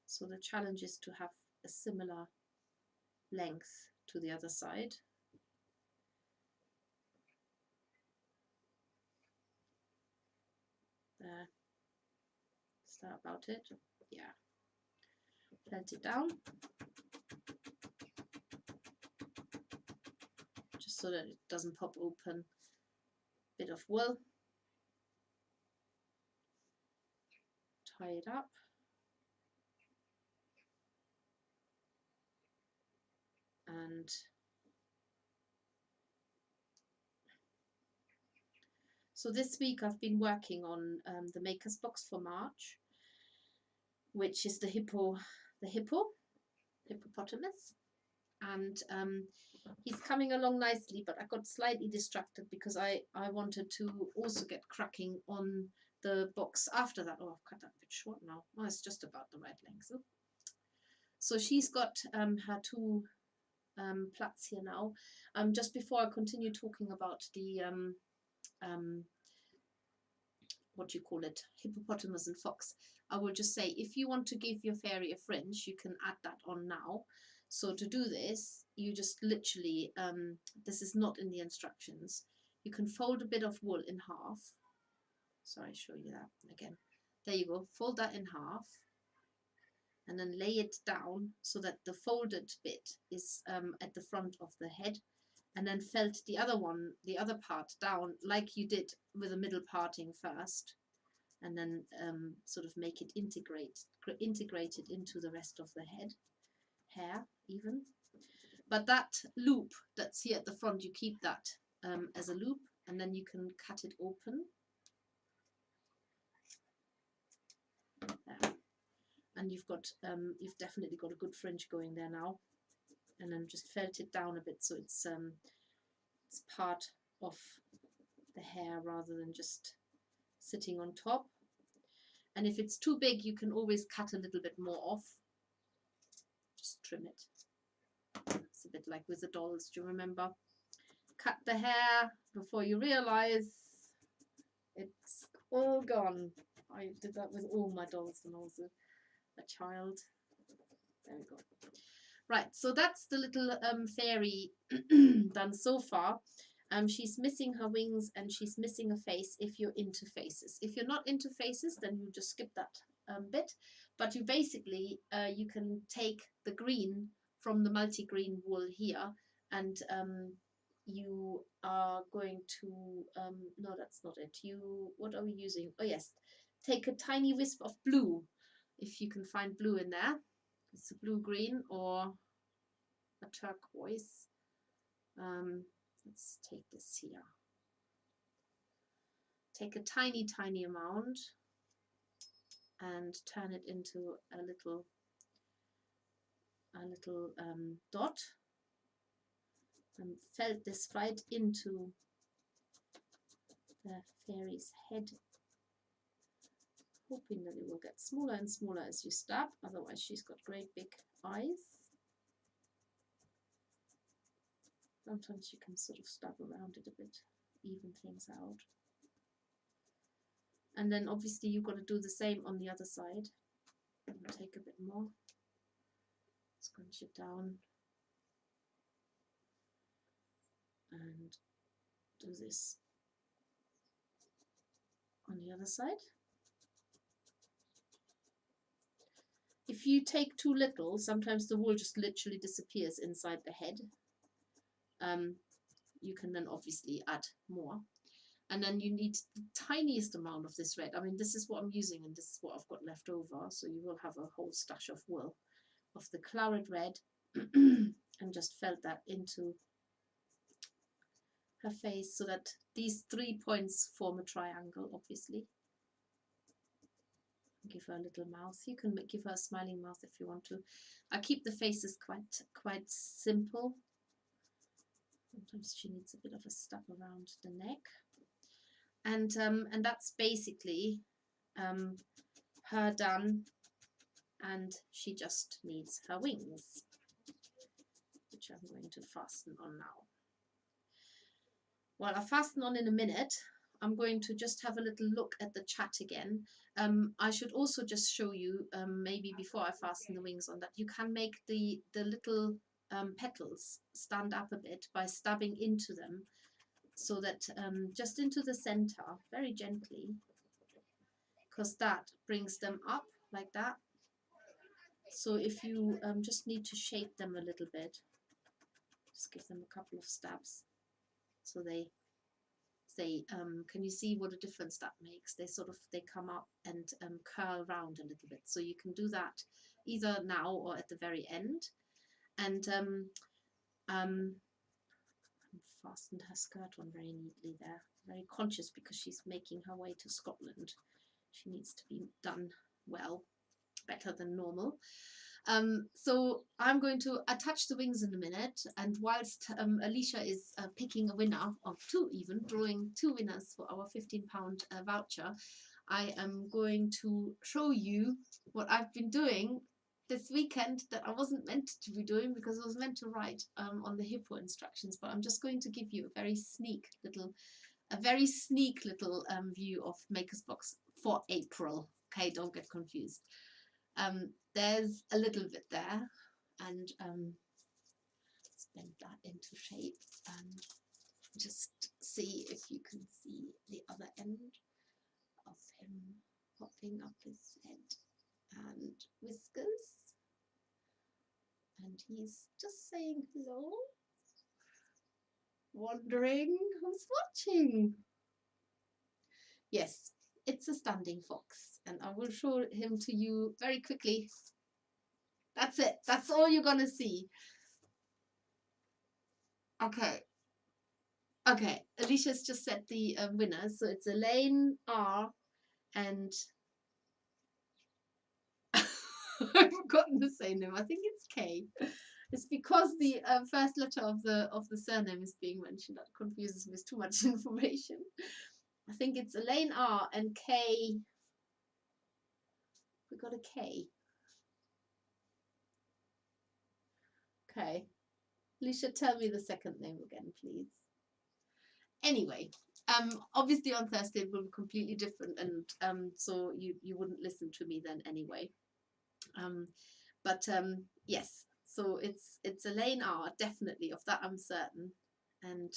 So the challenge is to have a similar length to the other side. There. Is that about it? Yeah. Felt it down. Just so that it doesn't pop open. Bit of wool. Tie it up. And so this week I've been working on the Maker's Box for March, which is the hippopotamus. And he's coming along nicely, but I got slightly distracted because I wanted to also get cracking on the box after that. Oh, I've cut that a bit short now. Oh, it's just about the right length. So she's got her two plats here now. Just before I continue talking about the what do you call it, hippopotamus and fox, I will just say, if you want to give your fairy a fringe, you can add that on now. So to do this, you just literally, this is not in the instructions, you can fold a bit of wool in half. Sorry, I'll show you that again. There you go, fold that in half and then lay it down so that the folded bit is at the front of the head, and then felt the other part down like you did with the middle parting first, and then sort of make it integrated into the rest of the hair even. But that loop that's here at the front, you keep that as a loop, and then you can cut it open. There. And you've definitely got a good fringe going there now. And then just felt it down a bit so it's part of the hair rather than just sitting on top. And if it's too big, you can always cut a little bit more off. Just trim it. It's a bit like with the dolls, do you remember? Cut the hair before you realize it's all gone. I did that with all my dolls when I was a child. There we go. Right, so that's the little fairy done so far. She's missing her wings and she's missing a face if you're into faces. If you're not into faces, then you just skip that bit. But you basically, you can take the green from the multi-green wool here, and you are going to, no, that's not it. What are we using? Oh yes, take a tiny wisp of blue, if you can find blue in there. It's a blue-green or a turquoise. Let's take this here. Take a tiny, tiny amount and turn it into a little dot, and felt this right into the fairy's head, hoping that it will get smaller and smaller as you stab, otherwise she's got great big eyes. Sometimes you can sort of stab around it a bit, even things out. And then obviously you've got to do the same on the other side. I'll take a bit more, scrunch it down, and do this on the other side. If you take too little, sometimes the wool just literally disappears inside the head. You can then obviously add more. And then you need the tiniest amount of this red. I mean, this is what I'm using and this is what I've got left over. So you will have a whole stash of wool of the claret red and just felt that into her face so that these 3 points form a triangle, obviously. Give her a little mouth. You can give her a smiling mouth if you want to. I keep the faces quite simple. Sometimes she needs a bit of a step around the neck. And that's basically her done, and she just needs her wings, which I'm going to fasten on now. Well, I'll fasten on in a minute. I'm going to just have a little look at the chat again. I should also just show you, maybe before I fasten the wings on, that you can make the little petals stand up a bit by stabbing into them, so that just into the center, very gently, because that brings them up like that. So if you just need to shape them a little bit, just give them a couple of stabs, so they can you see what a difference that makes? They come up and curl around a little bit. So you can do that either now or at the very end. And fastened her skirt on very neatly there. Very conscious because she's making her way to Scotland. She needs to be done well, better than normal. So I'm going to attach the wings in a minute, and whilst Alicia is picking a winner of two, even drawing two winners for our £15 voucher, I am going to show you what I've been doing this weekend that I wasn't meant to be doing, because I was meant to write on the hippo instructions, but I'm just going to give you a very sneak little view of Maker's Box for April. Okay, don't get confused. There's a little bit there, and let's bend that into shape and just see if you can see the other end of him popping up his head and whiskers, and he's just saying hello, wondering who's watching. Yes, it's a standing fox, and I will show him to you very quickly. That's it. That's all you're gonna see. Okay. Okay. Alicia's just said the winners. So it's Elaine R and I've forgotten the surname. I think it's K. It's because the first letter of the surname is being mentioned. That confuses me. It's too much information. I think it's Elaine R and K. We got a K. Okay. Alicia, tell me the second name again, please. Anyway, obviously on Thursday it will be completely different, and so you wouldn't listen to me then anyway. But yes, so it's Elaine R, definitely, of that I'm certain. And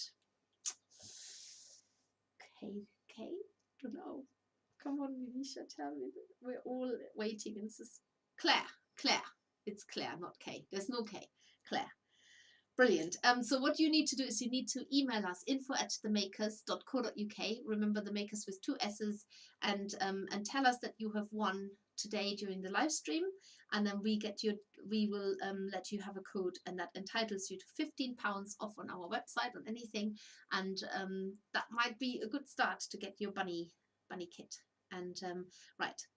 K, don't know. Come on, Alicia, tell me. We're all waiting and Claire. It's Claire, not K. There's no K. Claire. Brilliant. So what you need to do is you need to email us info@themakers.co.uk. Remember, the makers with 2 S's, and tell us that you have won today during the live stream, and then we will let you have a code, and that entitles you to £15 off on our website on anything, and that might be a good start to get your bunny kit. And right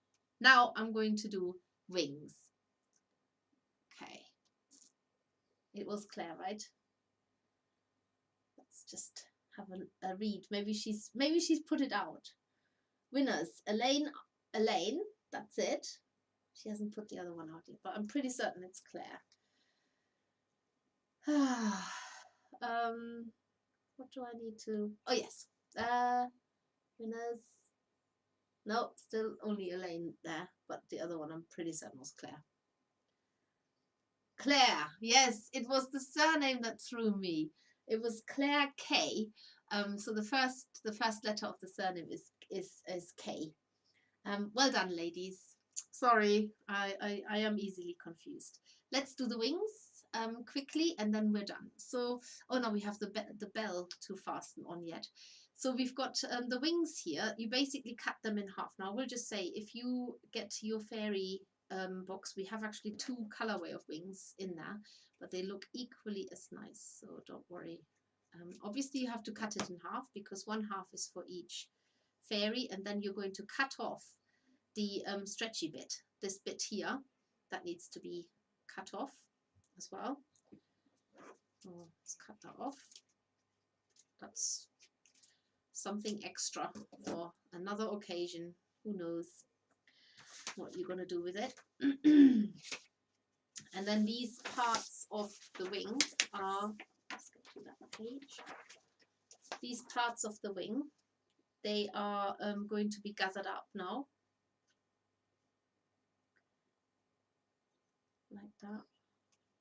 now I'm going to do wings. Okay. It was Claire, right? Let's just have a read. Maybe she's put it out. Winners, Elaine, that's it. She hasn't put the other one out yet, but I'm pretty certain it's Claire. What do I need to? Oh yes. Winners. No, still only Elaine there, but the other one I'm pretty certain was Claire. Claire, yes, it was the surname that threw me. It was Claire K. So the first letter of the surname is K. Well done, ladies. Sorry, I am easily confused. Let's do the wings quickly, and then we're done. So, oh no, we have the bell to fasten on yet. So we've got the wings here. You basically cut them in half. Now we'll just say, if you get to your fairy box, we have actually 2 colorway of wings in there, but they look equally as nice, so don't worry. Obviously you have to cut it in half, because 1 half is for each fairy, and then you're going to cut off the stretchy bit, this bit here, that needs to be cut off as well. Oh, let's cut that off. That's something extra for another occasion. Who knows what you're going to do with it. And then these parts of the wing are, let's get to that page. These parts of the wing they are going to be gathered up now. Like that.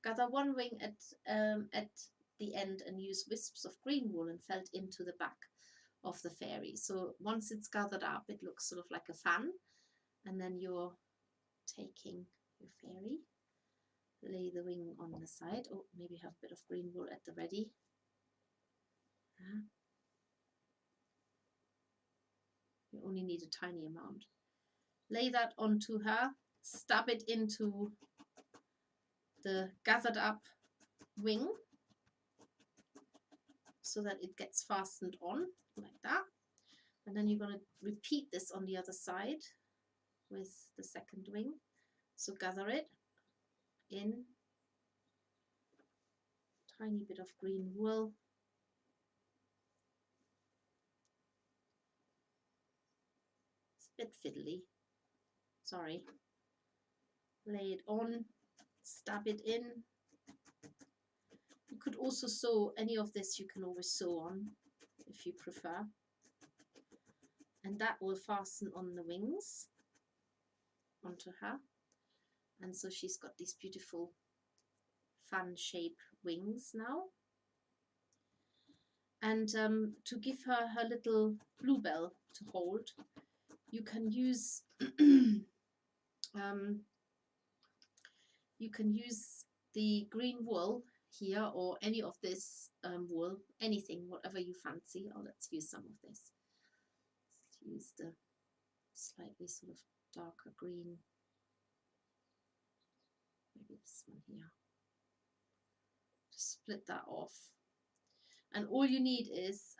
Gather one wing at the end and use wisps of green wool and felt into the back of the fairy. So once it's gathered up, it looks sort of like a fan, and then you're taking your fairy, lay the wing on the side. Oh, maybe have a bit of green wool at the ready. You only need a tiny amount. Lay that onto her, stab it into the gathered up wing so that it gets fastened on like that. And then you're going to repeat this on the other side with the second wing. So gather it in, tiny bit of green wool. It's a bit fiddly, sorry. Lay it on, stab it in. You could also sew any of this, you can always sew on if you prefer. And that will fasten on the wings onto her. And so she's got these beautiful fan shape wings now. And to give her her little bluebell to hold, you can use the green wool here, or any of this wool, anything, whatever you fancy. Oh, let's use some of this. Let's use the slightly sort of darker green. Maybe this one here. Just split that off. And all you need is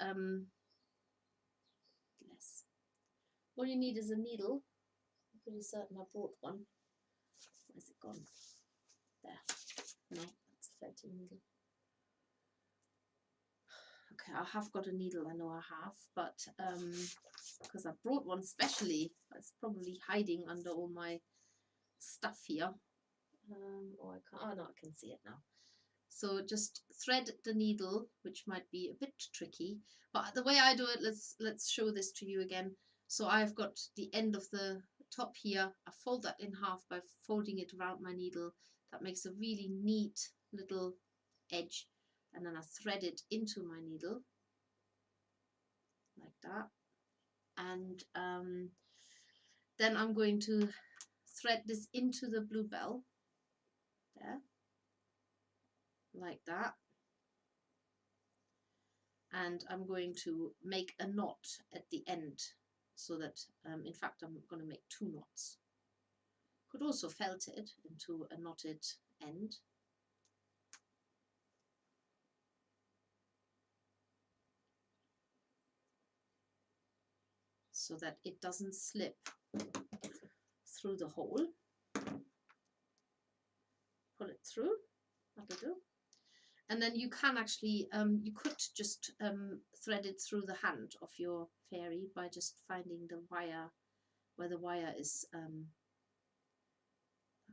all you need is a needle. I'm pretty certain I bought one. Where's it gone? There. No, that's a floating needle. Okay, I have got a needle, I know I have, but because I brought one specially, it's probably hiding under all my stuff here. Oh, I can't. Oh no, I can see it now. So just thread the needle, which might be a bit tricky, but the way I do it, let's show this to you again. So I've got the end of the top here. I fold that in half by folding it around my needle. That makes a really neat little edge, and then I thread it into my needle like that. And then I'm going to thread this into the bluebell there, like that. And I'm going to make a knot at the end, so that in fact I'm going to make 2 knots. Could also felt it into a knotted end. So that it doesn't slip through the hole. Pull it through, that'll do. And then you can actually, you could just thread it through the hand of your fairy by just finding the wire, where the wire is, that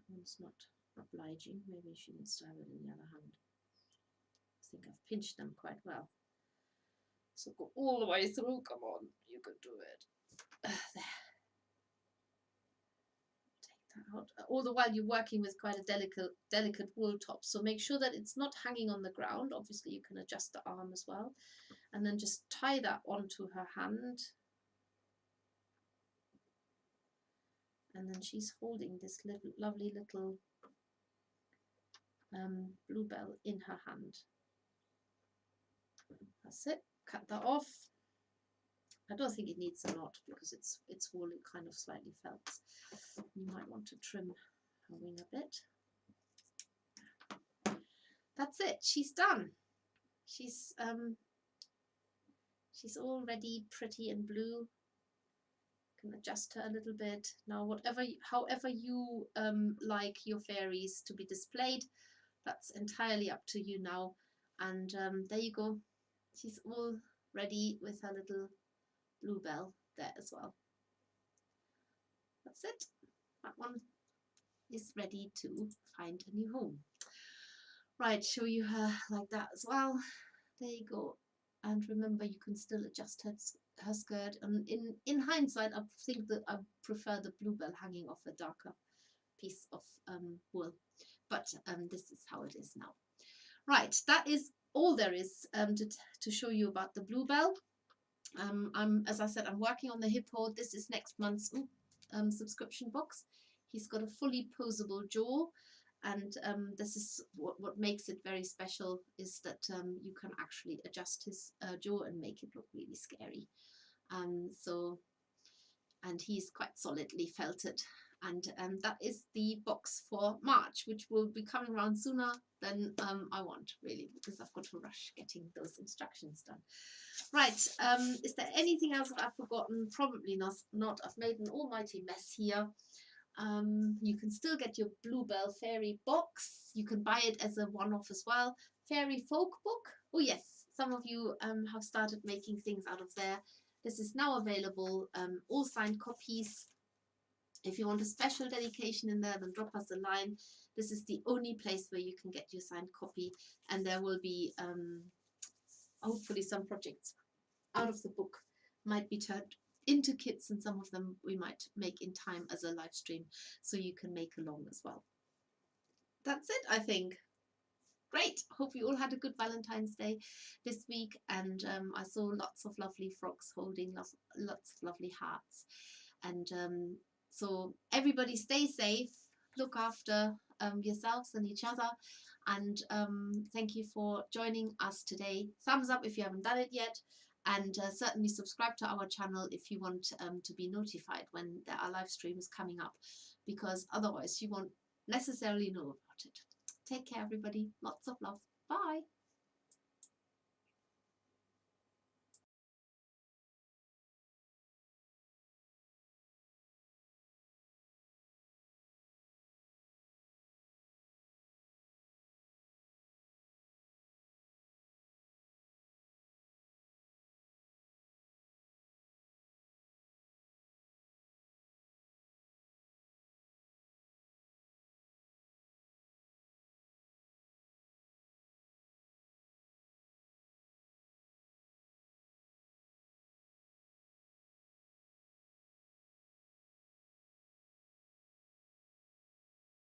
one's not obliging, maybe she needs to have it in the other hand. I think I've pinched them quite well. So go all the way through, come on, you can do it. There. Out. All the while you're working with quite a delicate wool top, so make sure that it's not hanging on the ground. Obviously you can adjust the arm as well, and then just tie that onto her hand, and then she's holding this little lovely little bluebell in her hand. That's it. Cut that off. I don't think it needs a knot because it's wool, it kind of slightly felts. You might want to trim her wing a bit. That's it, she's done. She's all ready, pretty and blue. Can adjust her a little bit. Now however you like your fairies to be displayed, that's entirely up to you now. And there you go. She's all ready with her little bluebell there as well. That's it. That one is ready to find a new home. Right, show you her like that as well. There you go. And remember, you can still adjust her skirt. And in hindsight, I think that I prefer the bluebell hanging off a darker piece of wool. But this is how it is now. Right, that is all there is to show you about the bluebell. As I said, I'm working on the hippo. This is next month's subscription box. He's got a fully posable jaw, and this is what makes it very special, is that you can actually adjust his jaw and make it look really scary. And he's quite solidly felted. And that is the box for March, which will be coming around sooner than I want, really, because I've got to rush getting those instructions done. Right, is there anything else that I've forgotten? Probably not. I've made an almighty mess here. You can still get your Bluebell Fairy box. You can buy it as a one-off as well. Fairy folk book. Oh yes, some of you have started making things out of there. This is now available, all signed copies. If you want a special dedication in there, then drop us a line. This is the only place where you can get your signed copy, and there will be hopefully some projects out of the book might be turned into kits, and some of them we might make in time as a live stream, so you can make along as well. That's it, I think. Great. Hope you all had a good Valentine's Day this week, and I saw lots of lovely frogs holding lots of lovely hearts. And so everybody stay safe, look after yourselves and each other, and thank you for joining us today. Thumbs up if you haven't done it yet, and certainly subscribe to our channel if you want to be notified when there are live streams coming up, because otherwise you won't necessarily know about it. Take care, everybody. Lots of love. Bye.